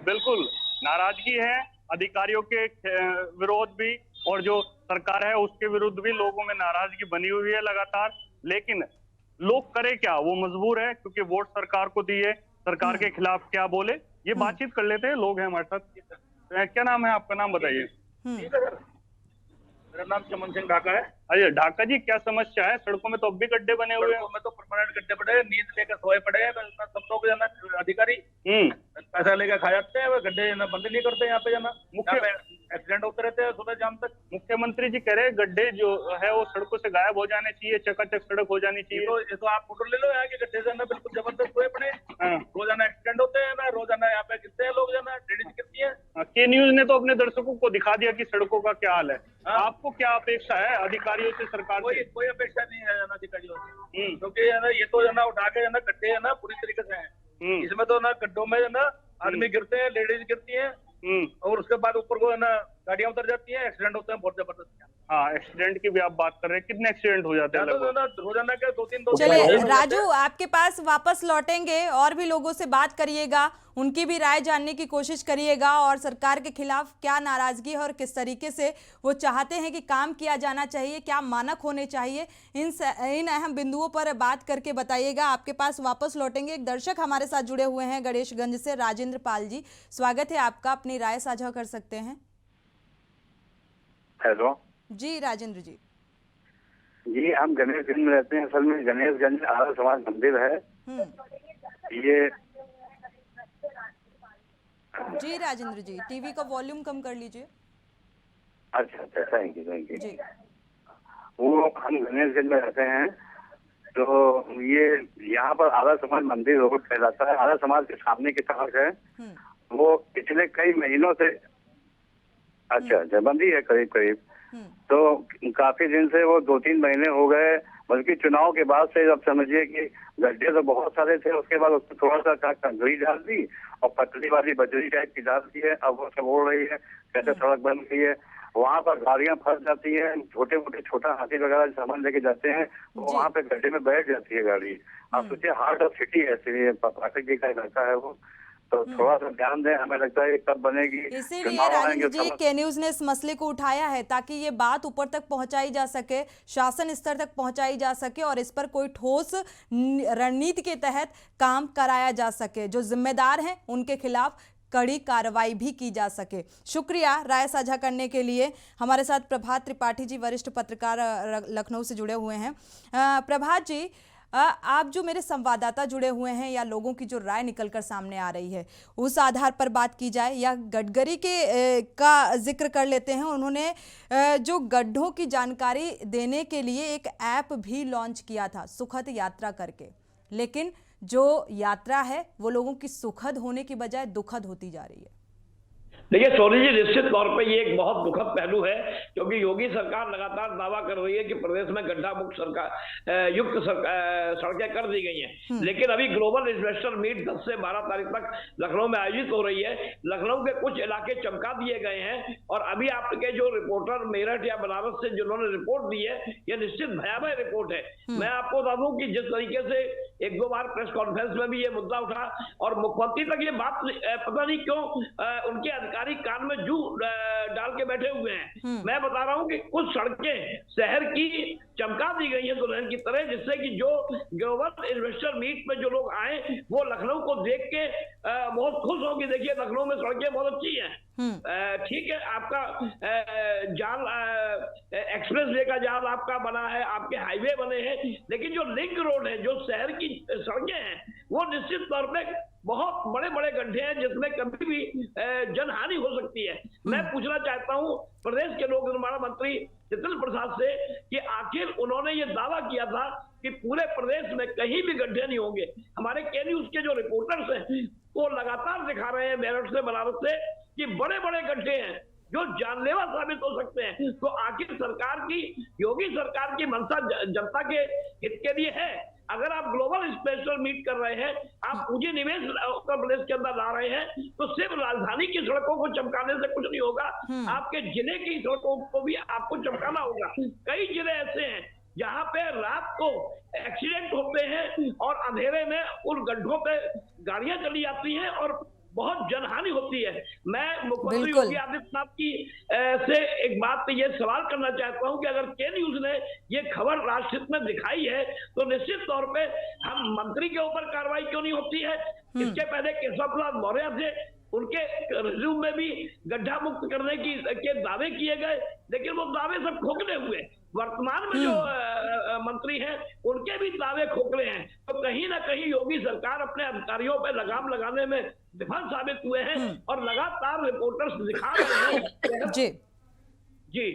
बिल्कुल नाराजगी है, अधिकारियों के विरोध भी और जो सरकार है उसके विरुद्ध भी लोगों में नाराजगी बनी हुई है लगातार। लेकिन लोग करे क्या, वो मजबूर है क्योंकि वोट सरकार को दिए, सरकार के खिलाफ क्या बोले। ये बातचीत कर लेते हैं, लोग हैं हमारे साथ। क्या नाम है आपका, नाम बताइए। मेरा नाम चमन सिंह ढाका है। अरे ढाका जी, क्या समस्या है? सड़कों में तो अब भी गड्ढे बने हुए हैं। में तो परमानेंट गड्ढे पड़े हैं, नींद लेकर सोए पड़े हैं। सब लोग जाना अधिकारी पैसा लेकर खा जाते हैं, गड्ढे बंद नहीं करते। यहाँ पे जाना एक्सीडेंट होते रहते हैं सुबह शाम तक। मुख्यमंत्री जी कह रहे हैं गड्ढे जो है वो सड़कों से गायब हो जाने चाहिए, चकाचक सड़क हो जानी चाहिए। ये तो आप फोटो ले लो यहाँ के गड्ढे जाना बिल्कुल जबरदस्त सोए पड़े। रोजाना एक्सीडेंट होते हैं ना, रोजाना यहाँ पे गिरते हैं लोग, जाना ड्रेनेज गिरती है। के न्यूज ने तो अपने दर्शकों को दिखा दिया कि सड़कों का क्या हाल है। आपको क्या अपेक्षा है अधिकारियों से, सरकार से? कोई अपेक्षा नहीं है अधिकारियों से, क्योंकि ये तो है ना उठा के ना गड्ढे है ना पूरी तरीके से है। इसमें तो ना गड्ढों में ना आदमी गिरते हैं, लेडीज गिरती हैं, और उसके बाद ऊपर को ना गाड़ियां उतर जाती हैं, एक्सीडेंट होते हैं बहुत जबरदस्त। हाँ, एक्सीडेंट की भी आप बात कर रहे हैं, कितने एक्सीडेंट हो जाते हैं? रोजाना के 2-3। चलिए राजू, आपके पास वापस लौटेंगे और भी लोगों से बात करिएगा, उनकी भी राय जानने की कोशिश करिएगा और सरकार के खिलाफ क्या नाराजगी है और किस तरीके से वो चाहते हैं कि काम किया जाना चाहिए, क्या मानक होने चाहिए, इन अहम बिंदुओं पर बात करके बताइएगा। आपके पास वापस लौटेंगे। एक दर्शक हमारे साथ जुड़े हुए हैं गणेशगंज से, राजेंद्र पाल जी, स्वागत है आपका, अपनी राय साझा कर सकते हैं। हेलो जी राजेंद्र जी। जी, हम गणेशगंज में रहते हैं। असल में गणेशगंज आर्य समाज मंदिर है ये जी राजेंद्र जी, टीवी का वॉल्यूम कम कर लीजिए। अच्छा, थैंक यू जी। वो हम गणेशगंज में रहते हैं, तो ये यहाँ पर आधा समाज मंदिर रोड कहलाता है। आधा समाज के सामने की सड़क है, वो पिछले कई महीनों से अच्छा बंदी है करीब करीब, तो काफी दिन से वो 2-3 महीने हो गए, बल्कि चुनाव के बाद से अब समझिए कि गड्ढे तो बहुत सारे थे, उसके बाद उसमें थोड़ा सा कंकरी डाल दी और पतली वाली बजरी टाइप की डाल दी है। अब वो सब हो रही है, कैसे सड़क बन गई है, वहाँ पर गाड़ियां फंस जाती हैं, छोटे मोटे छोटा हाथी वगैरह सामान लेके जाते हैं, तो वहाँ पे गड्ढे में बैठ जाती है गाड़ी। आप सोचिए, हार्ट ऑफ सिटी है, इसलिए पाठक जी का इलाका है वो, तो थोड़ा सा ध्यान दें। हमें लगता है कब बनेगी, इसीलिए राजेंद्र जी के न्यूज ने इस मसले को उठाया है, ताकि ये बात ऊपर तक पहुंचाई जा सके, शासन स्तर तक पहुंचाई जा सके और इस पर कोई ठोस रणनीति के तहत काम कराया जा सके। जो जिम्मेदार हैं उनके खिलाफ कड़ी कार्रवाई भी की जा सके। शुक्रिया राय साझा करने के लिए। हमारे साथ प्रभात त्रिपाठी जी, वरिष्ठ पत्रकार लखनऊ से जुड़े हुए हैं। प्रभात जी, आप जो मेरे संवाददाता जुड़े हुए हैं या लोगों की जो राय निकलकर सामने आ रही है, उस आधार पर बात की जाए या गडकरी का जिक्र कर लेते हैं। उन्होंने जो गड्ढों की जानकारी देने के लिए एक ऐप भी लॉन्च किया था, सुखद यात्रा करके, लेकिन जो यात्रा है वो लोगों की सुखद होने की बजाय दुखद होती जा रही है। देखिए सोनी जी, निश्चित तौर पे ये एक बहुत दुखद पहलू है, क्योंकि योगी सरकार लगातार दावा कर रही है कि प्रदेश में गड्ढा मुक्त सड़कें कर दी गई हैं, लेकिन अभी ग्लोबल इन्वेस्टर मीट 10 से 12 तारीख तक लखनऊ में आयोजित हो रही है। लखनऊ के कुछ इलाके चमका दिए गए हैं और अभी आपके जो रिपोर्टर मेरठ या बनारस से जिन्होंने रिपोर्ट दी है, ये निश्चित भयावह रिपोर्ट है। मैं आपको बता दूं कि जिस तरीके से 1-2 बार प्रेस कॉन्फ्रेंस में भी ये मुद्दा उठा और मुख्यमंत्री तक ये बात पता नहीं क्यों उनके अधिकारी कान में जू डाल के बैठे हुए हैं। मैं बता रहा हूं कि कुछ सड़कें शहर की चमका दी गई हैं दुल्हन की तरह, जिससे कि जो ग्लोबल इन्वेस्टर मीट में जो लोग आए वो लखनऊ को देख के बहुत खुश होंगे। देखिए लखनऊ में सड़कें बहुत अच्छी हैं, ठीक है, आपका जाल एक्सप्रेस वे का जाल आपका बना है, आपके हाईवे बने हैं, लेकिन जो लिंक रोड है, जो शहर की सड़कें हैं, वो निश्चित तौर पे बहुत बड़े बड़े गड्ढे हैं जिसमें कभी भी जनहानि हो सकती है। मैं पूछना चाहता हूं प्रदेश के लोक निर्माण मंत्री जितेंद्र प्रसाद से कि आखिर उन्होंने ये दावा किया था कि पूरे प्रदेश में कहीं भी गड्ढे नहीं होंगे। हमारे के न्यूज के जो रिपोर्टर्स हैं वो लगातार दिखा रहे हैं मेरठ से बनारस से कि बड़े बड़े गड्ढे हैं जो जानलेवा साबित हो सकते हैं। तो आखिर सरकार की, योगी सरकार की मंशा जनता के हित के लिए है। अगर आप ग्लोबल स्पेशल मीट कर रहे हैं, आप पूंजी निवेश उत्तर प्रदेश के अंदर ला रहे हैं, तो सिर्फ राजधानी की सड़कों को चमकाने से कुछ नहीं होगा, आपके जिले की सड़कों को भी आपको चमकाना होगा। कई जिले ऐसे हैं जहां पे रात को एक्सीडेंट होते हैं और अंधेरे में उन गड्ढों पे गाड़ियां चली जाती हैं और बहुत जनहानि होती है। मैं मुख्यमंत्री योगी आदित्यनाथ की से एक बात पे ये सवाल करना चाहता हूं कि अगर के न्यूज ने ये खबर राष्ट्रहित में दिखाई है तो निश्चित तौर पे हम मंत्री के ऊपर कार्रवाई क्यों नहीं होती है। इसके पहले केशव प्रसाद मौर्य थे, उनके रिज्यूम में भी गड्ढा मुक्त करने के दावे किए गए, लेकिन वो दावे सब खोखले हुए। वर्तमान में जो मंत्री हैं उनके भी दावे खोखले हैं। तो कहीं ना कहीं योगी सरकार अपने अधिकारियों पर लगाम लगाने में विफल साबित हुए हैं और लगातार रिपोर्टर्स दिखा रहे हैं। जी जी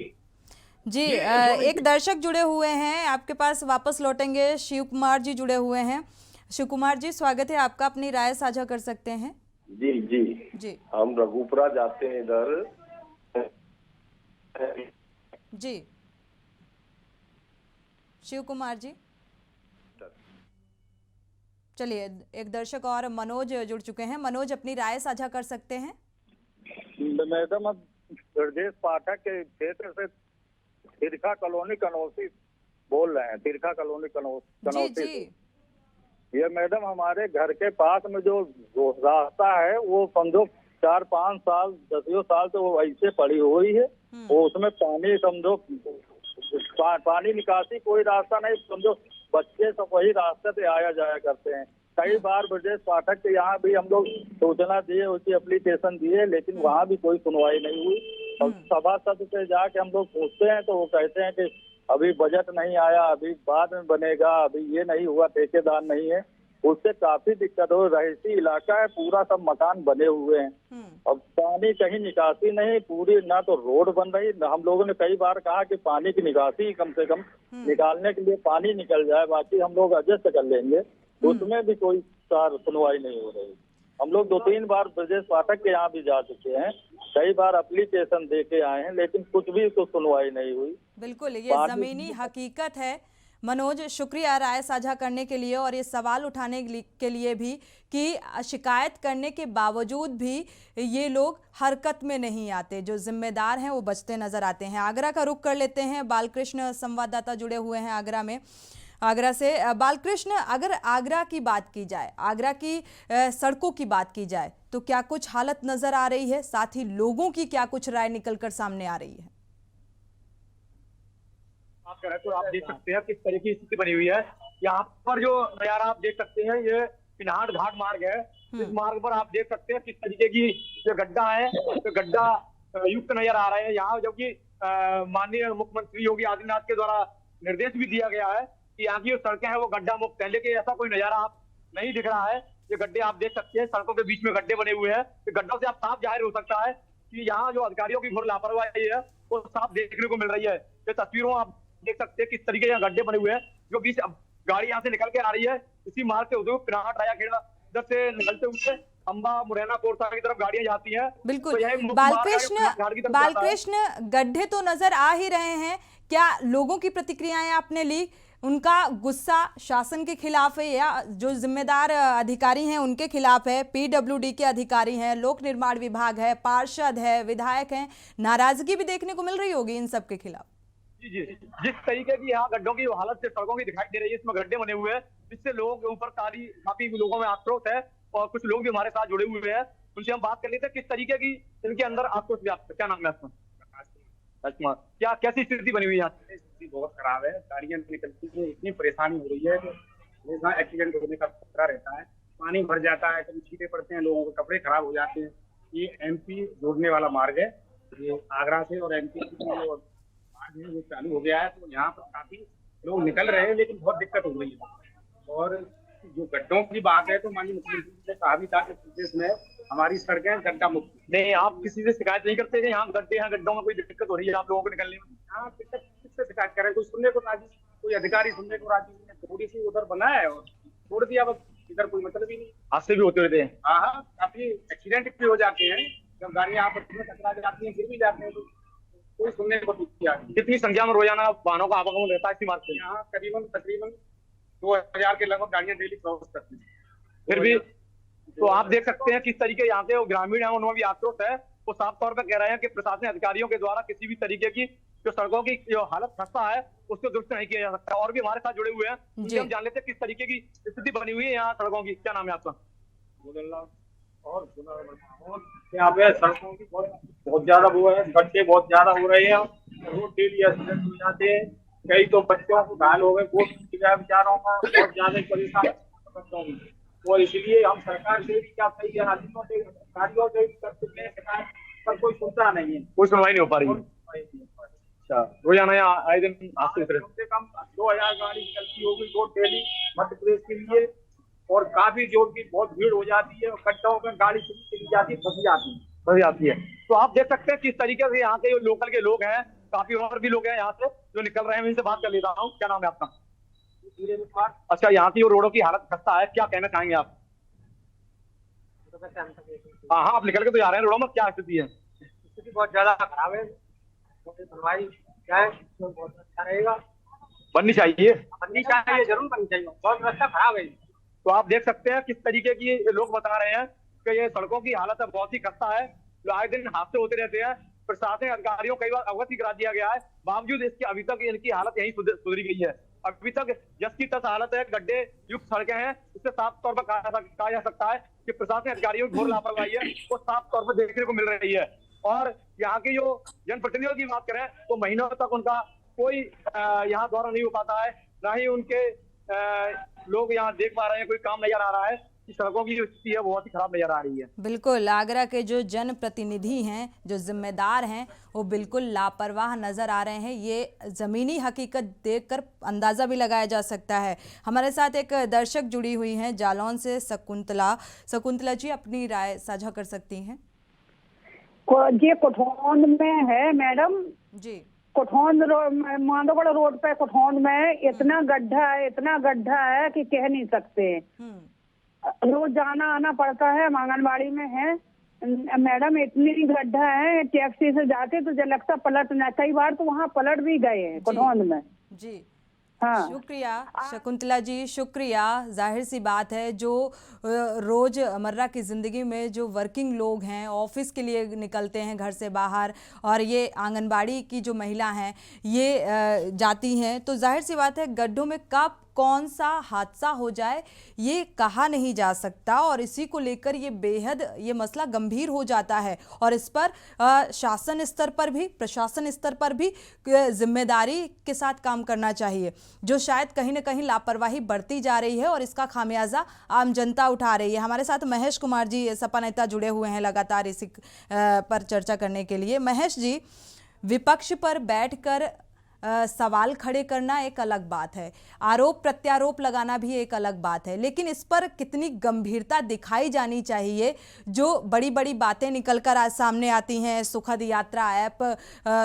जी, एक दर्शक जुड़े हुए हैं आपके पास, वापस लौटेंगे। शिव कुमार जी जुड़े हुए हैं। शिव कुमार जी, स्वागत है आपका, अपनी राय साझा कर सकते हैं। जी जी जी, हम रघुपुरा जाते हैं इधर। जी शिव कुमार जी, चलिए एक दर्शक और मनोज जुड़ चुके हैं। मनोज, अपनी राय साझा कर सकते हैं। मैडम, अब ब्रजेश पाठक के क्षेत्र से तिरखा कॉलोनी कनौसी बोल रहे हैं। तिरखा कॉलोनी कनौसी ये मैडम हमारे घर के पास में जो रास्ता है वो समझो 4-5 साल 10 साल तो वो ऐसे पड़ी हुई है। वो उसमें पानी समझो पानी निकासी कोई रास्ता नहीं, समझो बच्चे सब वही रास्ते पे आया जाया करते हैं। कई बार ब्रजेश पाठक के यहाँ भी हम लोग सूचना दिए, उसकी एप्लीकेशन दिए, लेकिन वहाँ भी कोई सुनवाई नहीं हुई। और सभासद से जाके हम लोग पूछते हैं तो वो कहते हैं कि अभी बजट नहीं आया, अभी बाद में बनेगा, अभी ये नहीं हुआ, ठेकेदार नहीं है। उससे काफी दिक्कत हो। रहायशी इलाका है, पूरा सब मकान बने हुए हैं। अब पानी कहीं निकासी नहीं, पूरी ना तो रोड बन रही। हम लोगों ने कई बार कहा कि पानी की निकासी कम से कम निकालने के लिए पानी निकल जाए, बाकी हम लोग एडजस्ट कर लेंगे। उसमें भी कोई सुनवाई नहीं हो रही। हम लोग 2-3 बार ब्रजेश पाठक के यहाँ भी जा चुके हैं, कई बार एप्लीकेशन दे के आए हैं, लेकिन कुछ भी तो सुनवाई नहीं हुई। बिल्कुल, ये जमीनी हकीकत है। मनोज, शुक्रिया राय साझा करने के लिए और ये सवाल उठाने के लिए भी कि शिकायत करने के बावजूद भी ये लोग हरकत में नहीं आते। जो जिम्मेदार हैं वो बचते नजर आते हैं। आगरा का रुख कर लेते हैं, बालकृष्ण संवाददाता जुड़े हुए हैं आगरा में। आगरा से बालकृष्ण, अगर आगरा की बात की जाए, आगरा की सड़कों की बात की जाए, तो क्या कुछ हालत नजर आ रही है? साथ ही लोगों की क्या कुछ राय निकलकर सामने आ रही है? बात करें तो आप देख सकते हैं किस तरह की स्थिति बनी हुई है। यहाँ पर जो नजारा आप देख सकते हैं, ये पिन्हाट घाट मार्ग है। इस मार्ग पर आप देख सकते हैं किस तरीके की जो गड्ढा है, तो गड्ढा युक्त नजर आ रहे हैं यहाँ। जबकि माननीय मुख्यमंत्री योगी आदित्यनाथ के द्वारा निर्देश भी दिया गया है कि यहाँ की जो सड़कें हैं वो गड्ढा मुक्त है, लेकिन ऐसा कोई नजारा आप नहीं दिख रहा है। ये गड्ढे आप देख सकते हैं, सड़कों के बीच में गड्ढे बने हुए हैं। गड्ढों से आप साफ जाहिर हो सकता है कि यहाँ जो अधिकारियों की घोर लापरवाही है वो साफ देखने को मिल रही है। ये तस्वीरों आप देख सकते हैं किस तरीके यहाँ गड्ढे बने हुए हैं, जो बीच गाड़ी यहाँ से निकल के आ रही है। इसी मार्ग से उद्योग पिनाट राया खेड़ा इधर से निकलते हुए अंबा मुरैना कोरसा की तरफ गाड़ियां जाती हैं। बिल्कुल बालकृष्ण, गड्ढे तो नजर आ ही रहे हैं। क्या लोगों की प्रतिक्रियाएं आपने ली? उनका गुस्सा शासन के खिलाफ है या जो जिम्मेदार अधिकारी हैं उनके खिलाफ है? पीडब्ल्यूडी के अधिकारी हैं, लोक निर्माण विभाग है, पार्षद है, विधायक हैं, नाराजगी भी देखने को मिल रही होगी इन सब के खिलाफ। जी, जिस तरीके की यहाँ गड्ढों की हालत से सड़कों की दिखाई दे रही है, इसमें गड्ढे बने हुए हैं, जिससे लोगों के ऊपर काफी लोगों में आक्रोश है। और कुछ लोग भी हमारे साथ जुड़े हुए हैं, उनसे हम बात कर लेते हैं किस तरीके की इनके अंदर आक्रोश व्याप्त है। क्या नाम है आपका? राजकुमार, क्या कैसी स्थिति बनी हुई है? स्थिति बहुत खराब है, गाड़ियां निकलती है, इतनी परेशानी हो रही है कि यहाँ एक्सीडेंट होने का खतरा रहता है। पानी भर जाता है, कभी छींटे पड़ते हैं, लोगों के कपड़े खराब हो जाते हैं। ये एमपी जोड़ने वाला मार्ग है, ये आगरा से और एमपी जो मार्ग है वो चालू हो गया है। तो यहाँ पर काफी लोग निकल रहे हैं, लेकिन बहुत दिक्कत हो रही है। और जो गड्ढों की बात है तो माननीय मुख्यमंत्री ने कहा भी था कि प्रदेश में हमारी सड़कें गड्ढा मुक्त। नहीं, आप किसी से शिकायत नहीं करते कि यहाँ गड्ढों में कोई दिक्कत हो रही है आप लोगों को निकलने में? हाँ, किससे शिकायत करें? कोई सुनने को राजी, कोई अधिकारी सुनने को राजी नहीं। थोड़ी सी उधर बना है और छोड़ दिया, बस इधर कोई मतलब ही नहीं। हादसे भी होते रहते हैं। हाँ, काफी एक्सीडेंट भी हो जाते हैं, जब गाड़ियां आपस में टकरा जाती हैं, गिर भी जाते हैं, तो कोई सुनने को नहीं। कितनी संख्या में रोजाना वाहनों का आवागमन रहता है इसी मार्ग से? यहाँ तकरीबन 2000 के लगभग गाड़ियां डेली क्रॉस करती हैं। फिर भी तो आप देख सकते हैं किस तरीके यहाँ के ग्रामीण हैं, उनमें भी आक्रोश है। वो साफ तौर पर कह रहे हैं कि प्रशासनिक अधिकारियों के द्वारा किसी भी तरीके की जो सड़कों की जो हालत खस्ता है उसको दुरुस्त नहीं किया जा सकता। और भी हमारे साथ जुड़े हुए हैं, उनसे हम जान लेते हैं किस तरीके की स्थिति बनी हुई है यहाँ सड़कों की। क्या नाम है आपका? और यहाँ पे सड़कों की बहुत ज्यादा वो है, गड्ढे बहुत ज्यादा हो रहे हैं, रोड डेली एक्सीडेंट हो जाते हैं। कई तो बच्चों को घायल हो गए, बेचारों का बहुत ज्यादा परेशान। और इसलिए हम सरकार से भी क्या सही अधिकारियों से भी कर चुके हैं शिकायत, पर कोई सुनता नहीं है, कोई सुनवाई नहीं हो पा रही है। अच्छा, रोजाना यहाँ आए दिन कम से कम 2000 गाड़ी निकलती होगी रोड डेली मध्य प्रदेश के लिए। और काफी जोर की बहुत भीड़ हो जाती है, गड्ढों में गाड़ी चली जाती है, फंस जाती है। तो आप देख सकते हैं किस तरीके से यहाँ के जो लोकल के लोग हैं, काफी और भी लोग हैं यहाँ से जो निकल रहे हैं। इनसे बात कर लेता हूँ। क्या नाम है आपका? अच्छा, यहाँ की रोडों की हालत खस्ता है, क्या कहना चाहेंगे आप? हाँ, आप निकल के तो जा रहे हैं, रोडों में क्या स्थिति है? स्थिति बहुत ज्यादा खराब है। सुनवाई क्या है, बहुत अच्छा रहेगा। बननी चाहिए, जरूर बननी चाहिए। बहुत व्यवस्था खराब है। तो आप देख सकते हैं किस तरीके की लोग बता रहे हैं कि ये सड़कों की हालत बहुत ही खस्ता है, जो आए दिन हादसे होते रहते हैं। प्रशासनिक अधिकारियों कई बार अवगत करा दिया गया है, बावजूद इसकी अभी तक इनकी हालत यही सुधरी गई है। अभी तक जस की तस हालत है, गड्ढे युक्त सड़कें हैं। इससे साफ तौर पर कहा जा सकता है कि प्रशासनिक अधिकारियों की घोर लापरवाही है, वो साफ तौर पर देखने को मिल रही है। और यहाँ की जो जनप्रतिनिधियों की बात करें तो महीनों तक उनका कोई यहाँ दौरा नहीं हो पाता है, ना ही उनके लोग यहाँ देख पा रहे हैं, कोई काम नजर आ रहा है। कि सड़कों की जो स्थिति है बहुत ही खराब नजर आ रही है। बिल्कुल, आगरा के जो जनप्रतिनिधि हैं, जो जिम्मेदार हैं, वो बिल्कुल लापरवाह नजर आ रहे हैं। ये जमीनी हकीकत देखकर अंदाजा भी लगाया जा सकता है। हमारे साथ एक दर्शक जुड़ी हुई हैं जालौन से, शकुंतला जी अपनी राय साझा कर सकती हैं। ये कोठौंद में है मैडम जी, कोठौंद मांडोगढ़ रोड पे कोठौंद में इतना गड्ढा है कि कह नहीं सकते। रोज जाना आना पड़ता है, आंगनबाड़ी में है मैडम, इतनी गड्ढा है, टैक्सी से जाते तो जब लगता पलटना, कई बार तो वहाँ पलट भी गए हैं कोठौंद में। जी हाँ। शुक्रिया शकुंतला जी, शुक्रिया। जाहिर सी बात है, जो रोज़मर्रा की ज़िंदगी में जो वर्किंग लोग हैं, ऑफिस के लिए निकलते हैं घर से बाहर, और ये आंगनबाड़ी की जो महिला हैं ये जाती हैं, तो जाहिर सी बात है गड्ढों में कब कौन सा हादसा हो जाए ये कहा नहीं जा सकता, और इसी को लेकर ये बेहद ये मसला गंभीर हो जाता है। और इस पर शासन स्तर पर भी, प्रशासन स्तर पर भी जिम्मेदारी के साथ काम करना चाहिए, जो शायद कहीं ना कहीं लापरवाही बढ़ती जा रही है और इसका खामियाजा आम जनता उठा रही है। हमारे साथ महेश कुमार जी सपा नेता जुड़े हुए हैं लगातार इसी पर चर्चा करने के लिए। महेश जी, विपक्ष पर बैठकर सवाल खड़े करना एक अलग बात है, आरोप प्रत्यारोप लगाना भी एक अलग बात है, लेकिन इस पर कितनी गंभीरता दिखाई जानी चाहिए। जो बड़ी बड़ी बातें निकलकर आज सामने आती हैं, सुखद यात्रा ऐप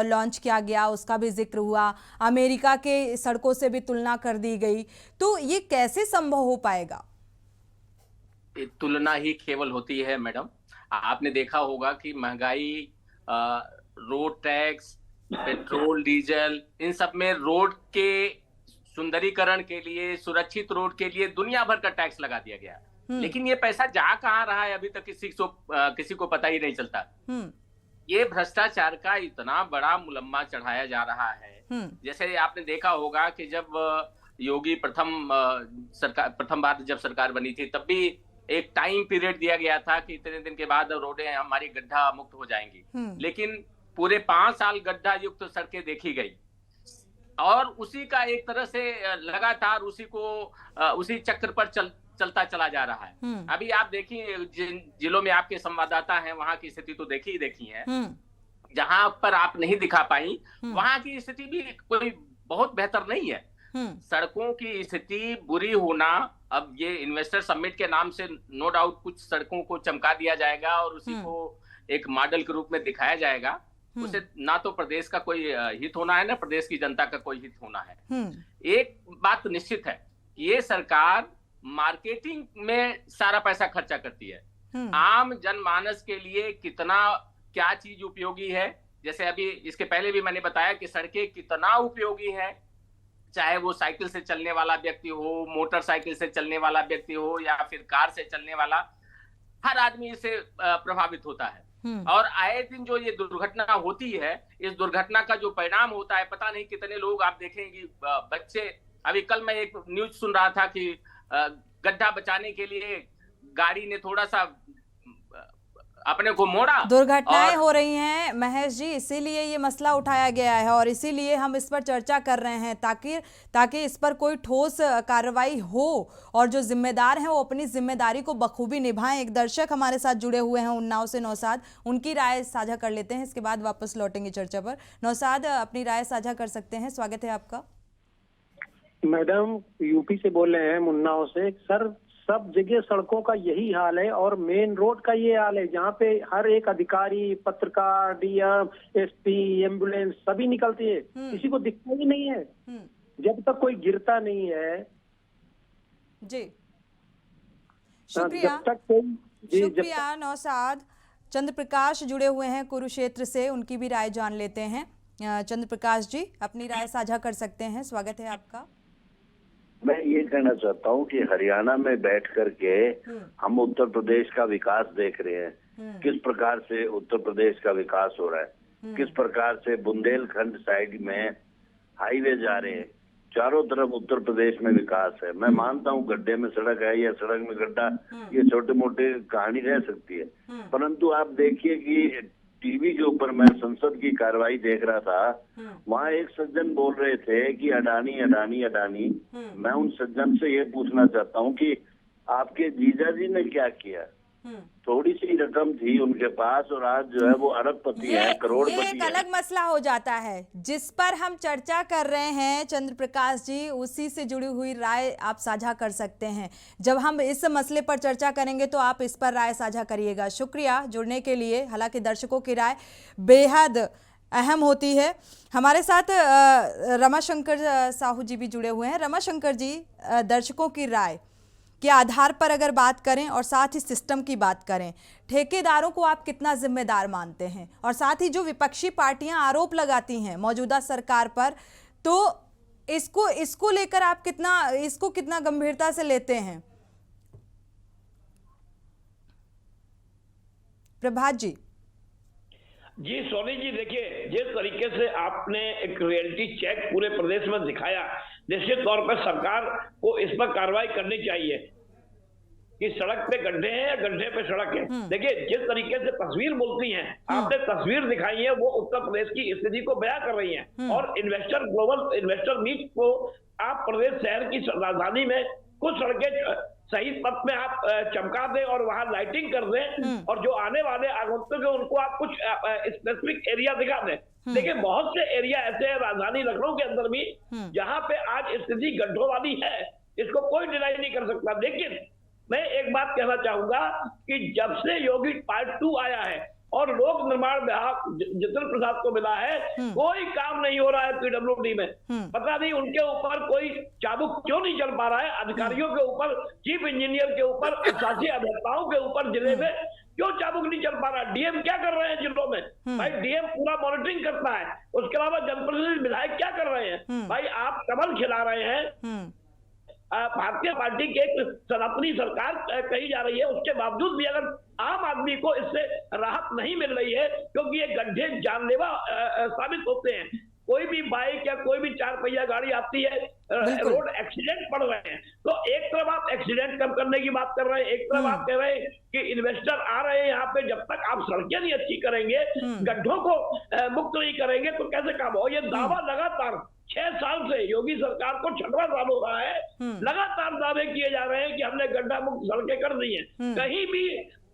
लॉन्च किया गया, उसका भी जिक्र हुआ, अमेरिका के सड़कों से भी तुलना कर दी गई, तो ये कैसे संभव हो पाएगा? तुलना ही केवल होती है मैडम। आपने देखा होगा कि महंगाई, रोड टैक्स, पेट्रोल डीजल, इन सब में रोड के सुंदरीकरण के लिए, सुरक्षित रोड के लिए दुनिया भर का टैक्स लगा दिया गया, लेकिन ये पैसा जा कहाँ रहा है अभी तक किसी को पता ही नहीं चलता। ये भ्रष्टाचार का इतना बड़ा मुलम्मा चढ़ाया जा रहा है। जैसे आपने देखा होगा कि जब योगी प्रथम बार जब सरकार बनी थी, तब भी एक टाइम पीरियड दिया गया था कि इतने दिन के बाद रोडें हमारी गड्ढा मुक्त हो जाएंगी, लेकिन पूरे 5 साल गड्ढा युक्त सड़कें देखी गई, और उसी का एक तरह से लगातार उसी चक्र पर चलता चला जा रहा है। अभी आप देखिए, जिन जिलों में आपके संवाददाता हैं वहां की स्थिति तो देखी है, जहां पर आप नहीं दिखा पाई वहां की स्थिति भी कोई बहुत बेहतर नहीं है। सड़कों की स्थिति बुरी होना, अब ये इन्वेस्टर समिट के नाम से नो डाउट कुछ सड़कों को चमका दिया जाएगा और उसी को एक मॉडल के रूप में दिखाया जाएगा, उसे ना तो प्रदेश का कोई हित होना है, ना प्रदेश की जनता का कोई हित होना है। एक बात निश्चित है, ये सरकार मार्केटिंग में सारा पैसा खर्चा करती है। आम जनमानस के लिए क्या चीज उपयोगी है, जैसे अभी इसके पहले भी मैंने बताया कि सड़कें कितना उपयोगी है, चाहे वो साइकिल से चलने वाला व्यक्ति हो, मोटरसाइकिल से चलने वाला व्यक्ति हो, या फिर कार से चलने वाला, हर आदमी इससे प्रभावित होता है। और आए दिन जो ये दुर्घटना होती है, इस दुर्घटना का जो परिणाम होता है, पता नहीं कितने लोग आप देखेंगे बच्चे। अभी कल मैं एक न्यूज सुन रहा था कि गड्ढा बचाने के लिए गाड़ी ने थोड़ा सा अपने को मोड़ा, दुर्घटनाएं हो रही हैं महेश जी, इसीलिए ये मसला उठाया गया है और इसीलिए हम इस पर चर्चा कर रहे हैं, ताकि इस पर कोई ठोस कार्रवाई हो और जो जिम्मेदार हैं वो अपनी जिम्मेदारी को बखूबी निभाएं। एक दर्शक हमारे साथ जुड़े हुए हैं उन्नाव से, नौसाद, उनकी राय साझा कर लेते हैं, इसके बाद वापस लौटेंगे चर्चा पर। नौसाद, अपनी राय साझा कर सकते हैं, स्वागत है आपका। मैडम, यूपी से बोल रहे हैं, उन्नाव से। सर, सब जगह सड़कों का यही हाल है और मेन रोड का ये हाल है, जहाँ पे हर एक अधिकारी, पत्रकार, डीएम, एसपी, एम्बुलेंस सभी निकलती है, किसी को दिखता ही नहीं है जब तक कोई गिरता नहीं है। जी शुक्रिया, जब तक कोई शुक्रिया नौसाद। चंद्र प्रकाश जुड़े हुए हैं कुरुक्षेत्र से, उनकी भी राय जान लेते हैं। चंद्र प्रकाश जी, अपनी राय साझा कर सकते हैं, स्वागत है आपका। मैं ये कहना चाहता हूँ कि हरियाणा में बैठ करके हम उत्तर प्रदेश का विकास देख रहे हैं, किस प्रकार से उत्तर प्रदेश का विकास हो रहा है, किस प्रकार से बुंदेलखंड साइड में हाईवे जा रहे हैं, चारों तरफ उत्तर प्रदेश में विकास है। मैं मानता हूँ गड्ढे में सड़क है या सड़क में गड्ढा, ये छोटे मोटे कहानी रह सकती है, परंतु आप देखिए कि टीवी के ऊपर मैं संसद की कार्रवाई देख रहा था, वहाँ एक सज्जन बोल रहे थे कि अडानी अडानी अडानी। मैं उन सज्जन से ये पूछना चाहता हूँ कि आपके जीजा जी ने क्या किया? थोड़ी सी रकम थी उनके पास और आज जो है वो अरबपति है, करोड़पति ये एक अलग मसला हो जाता है जिस पर हम चर्चा कर रहे हैं। चंद्र प्रकाश जी, उसी से जुड़ी हुई राय आप साझा कर सकते हैं। जब हम इस मसले पर चर्चा करेंगे तो आप इस पर राय साझा करिएगा। शुक्रिया जुड़ने के लिए। हालांकि दर्शकों की राय बेहद अहम होती है। हमारे साथ रमाशंकर साहू जी भी जुड़े हुए हैं। रमाशंकर जी, दर्शकों की राय के आधार पर अगर बात करें और साथ ही सिस्टम की बात करें, ठेकेदारों को आप कितना जिम्मेदार मानते हैं? और साथ ही जो विपक्षी पार्टियां आरोप लगाती हैं मौजूदा सरकार पर, तो इसको लेकर आप कितना गंभीरता से लेते हैं? प्रभात जी। जी सोनी जी, देखिए जिस तरीके से आपने एक रियलिटी चेक पूरे प्रदेश में दिखाया, निश्चित तौर पर सरकार को इस पर कार्रवाई करनी चाहिए कि सड़क पे गड्ढे हैं या गड्ढे पे सड़क है। देखिए जिस तरीके से तस्वीर बोलती हैं, आपने तस्वीर दिखाई है, वो उत्तर प्रदेश की स्थिति को बयां कर रही हैं। और ग्लोबल इन्वेस्टर मीट को आप प्रदेश शहर की राजधानी में कुछ सड़कें सही पथ में आप चमका दें और वहां लाइटिंग कर दें, और जो आने वाले आगंतुक है उनको आप कुछ स्पेसिफिक एरिया दिखा दें। देखिए बहुत से एरिया ऐसे हैं राजधानी लखनऊ के अंदर भी जहां पे आज स्थिति गड्ढों वाली है, इसको कोई डिनाई नहीं कर सकता। लेकिन मैं एक बात कहना चाहूंगा कि जब से योगी पार्ट 2 आया है और लोक निर्माण विभाग जितेंद्र प्रसाद को मिला है, कोई काम नहीं हो रहा है पीडब्ल्यूडी में। पता नहीं उनके ऊपर कोई चाबुक क्यों नहीं चल पा रहा है, अधिकारियों के ऊपर, चीफ इंजीनियर के ऊपर, शासी अभियंताओं के ऊपर जिले में क्यों चाबुक नहीं चल पा रहा? डीएम क्या कर रहे हैं जिलों में? भाई डीएम पूरा मॉनिटरिंग करता है, उसके अलावा जनप्रतिनिधि विधायक क्या कर रहे हैं? भाई आप कमल खिला रहे हैं। भारतीय पार्टी की एक सनातनी सरकार कही जा रही है, उसके बावजूद भी अगर आम आदमी को इससे राहत नहीं मिल रही है, क्योंकि ये गड्ढे जानलेवा साबित होते हैं। कोई भी बाइक या कोई भी 4 पहिया गाड़ी आती है, रोड एक्सीडेंट बढ़ रहे हैं। तो एक तरफ आप एक्सीडेंट कम करने की बात कर रहे हैं, एक तरफ आप कह रहे हैं कि इन्वेस्टर आ रहे हैं यहाँ पे, जब तक आप सड़कें नहीं अच्छी करेंगे, गड्ढों को मुक्त नहीं करेंगे तो कैसे काम हो? ये दावा लगातार 6 साल से योगी सरकार को 6वां साल हो रहा है, लगातार दावे किए जा रहे हैं कि हमने गड्ढा मुक्त सड़कें कर दी हैं। कहीं भी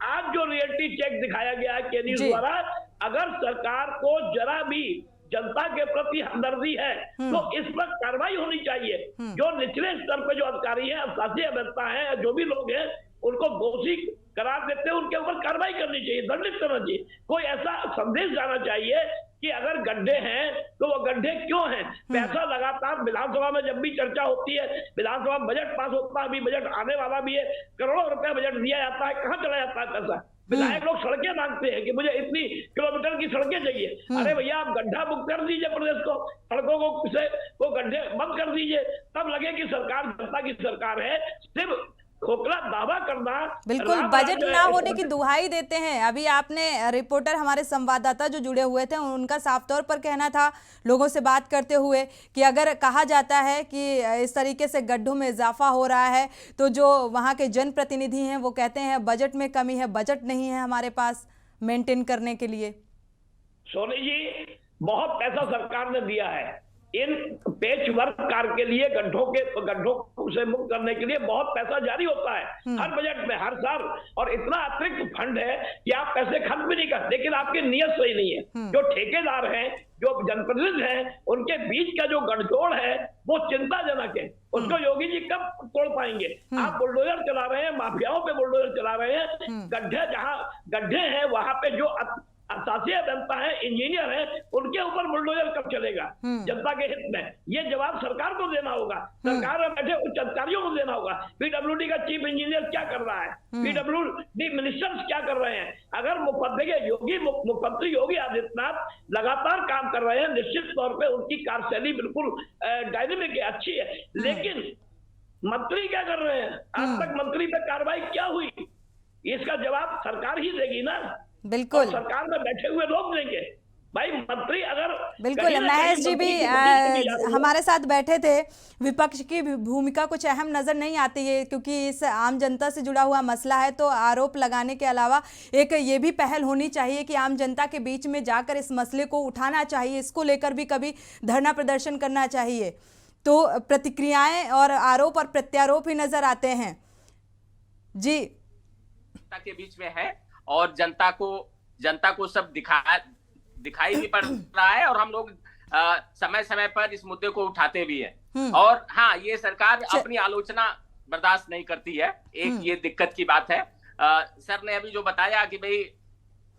आज जो रियलिटी चेक दिखाया गया है के न्यूज द्वारा, अगर सरकार को जरा भी जनता के प्रति हमदर्दी है तो इस पर कार्रवाई होनी चाहिए। जो निचले स्तर पर जो अधिकारी हैं, शासी अभियंता हैं, जो भी लोग हैं, उनको दोषी करार देते हैं, उनके ऊपर कार्रवाई करनी चाहिए, दंडित करना चाहिए। कोई ऐसा संदेश जाना चाहिए कि अगर गड्ढे हैं तो वो गड्ढे क्यों हैं। पैसा लगातार विधानसभा में जब भी चर्चा होती है, विधानसभा बजट पास होता है, अभी बजट आने वाला भी है, करोड़ों रुपए बजट दिया जाता है, कहाँ चला जाता है पैसा? विधायक लोग सड़कें मांगते हैं कि मुझे इतनी किलोमीटर की सड़कें चाहिए। अरे भैया आप गड्ढा मुक्त कर दीजिए प्रदेश को, सड़कों को गड्ढे बंद कर दीजिए, तब लगे कि सरकार जनता की सरकार है। सिर्फ खोखला दावा करना, बिल्कुल बजट ना होने की दुहाई देते हैं। अभी आपने रिपोर्टर, हमारे संवाददाता जो जुड़े हुए थे, उनका साफ तौर पर कहना था लोगों से बात करते हुए कि अगर कहा जाता है कि इस तरीके से गड्ढों में इजाफा हो रहा है तो जो वहाँ के जनप्रतिनिधि हैं वो कहते हैं बजट में कमी है, बजट नहीं है हमारे पास मेंटेन करने के लिए। सोनी जी, बहुत पैसा सरकार ने दिया है इन पेच वर्क कार्य के लिए, गड्ढों से मुक्त करने के लिए बहुत पैसा जारी होता है हर बजट में, हर साल, और इतना अतिरिक्त फंड है कि आप पैसे खर्च भी नहीं कर, लेकिन आपकी नीयत सही नहीं है। जो ठेकेदार हैं, जो जनप्रतिनिधि हैं, उनके बीच का जो गठजोड़ है वो चिंताजनक है। उसको योगी जी कब तोड़ पाएंगे? आप बुलडोजर चला रहे हैं, माफियाओं पे बुलडोजर चला रहे हैं। जहां गड्ढे हैं वहां पे जो शासी अभियंता है, इंजीनियर है, उनके ऊपर बुलडोजर कब चलेगा जनता के हित में? ये जवाब सरकार को देना होगा, सरकार में बैठे उच्च अधिकारियों को देना होगा। पीडब्ल्यूडी का चीफ इंजीनियर क्या कर रहा है, पीडब्ल्यूडी मिनिस्टर्स क्या कर रहे हैं? अगर मुख्यमंत्री योगी आदित्यनाथ लगातार काम कर रहे हैं, निश्चित तौर पर उनकी कार्यशैली बिल्कुल डायनेमिक है, अच्छी है, लेकिन मंत्री क्या कर रहे हैं? आज तक मंत्री पे कार्रवाई क्या हुई? इसका जवाब सरकार ही देगी ना, बिल्कुल सरकार में बैठे हुए लोग देंगे। भाई मंत्री अगर बिल्कुल, महेश जी भी हमारे साथ बैठे थे। विपक्ष की भूमिका कुछ अहम नजर नहीं आती है, क्योंकि इस आम जनता से जुड़ा हुआ मसला है, तो आरोप लगाने के अलावा एक ये भी पहल होनी चाहिए कि आम जनता के बीच में जाकर इस मसले को उठाना चाहिए, इसको लेकर भी कभी धरना प्रदर्शन करना चाहिए। तो प्रतिक्रियाएं और आरोप और प्रत्यारोप ही नजर आते हैं। जी जनता के बीच में है और जनता को सब दिखाई भी पड़ रहा है और हम लोग समय समय पर इस मुद्दे को उठाते भी हैं। और हाँ, ये सरकार अपनी आलोचना बर्दाश्त नहीं करती है, एक ये दिक्कत की बात है। सर ने अभी जो बताया कि भाई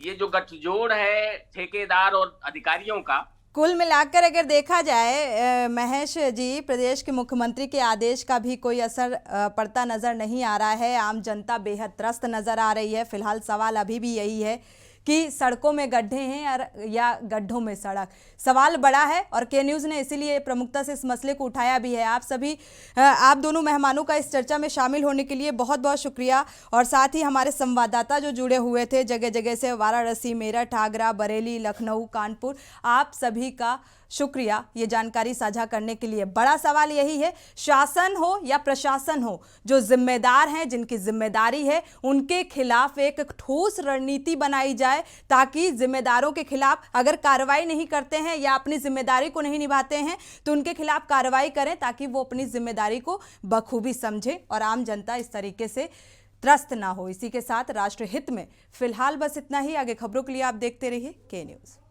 ये जो गठजोड़ है ठेकेदार और अधिकारियों का, कुल मिलाकर अगर देखा जाए महेश जी, प्रदेश के मुख्यमंत्री के आदेश का भी कोई असर पड़ता नजर नहीं आ रहा है। आम जनता बेहद त्रस्त नजर आ रही है। फिलहाल सवाल अभी भी यही है कि सड़कों में गड्ढे हैं या गड्ढों में सड़क। सवाल बड़ा है और के न्यूज़ ने इसीलिए प्रमुखता से इस मसले को उठाया भी है। आप दोनों मेहमानों का इस चर्चा में शामिल होने के लिए बहुत बहुत शुक्रिया। और साथ ही हमारे संवाददाता जो जुड़े हुए थे जगह जगह से, वाराणसी, मेरठ, आगरा, बरेली, लखनऊ, कानपुर, आप सभी का शुक्रिया ये जानकारी साझा करने के लिए। बड़ा सवाल यही है, शासन हो या प्रशासन हो, जो जिम्मेदार हैं, जिनकी जिम्मेदारी है, उनके खिलाफ एक ठोस रणनीति बनाई जाए ताकि जिम्मेदारों के खिलाफ अगर कार्रवाई नहीं करते हैं या अपनी जिम्मेदारी को नहीं निभाते हैं तो उनके खिलाफ कार्रवाई करें ताकि वो अपनी जिम्मेदारी को बखूबी समझे और आम जनता इस तरीके से त्रस्त ना हो। इसी के साथ राष्ट्र हित में फिलहाल बस इतना ही। आगे खबरों के लिए आप देखते रहिए के न्यूज़।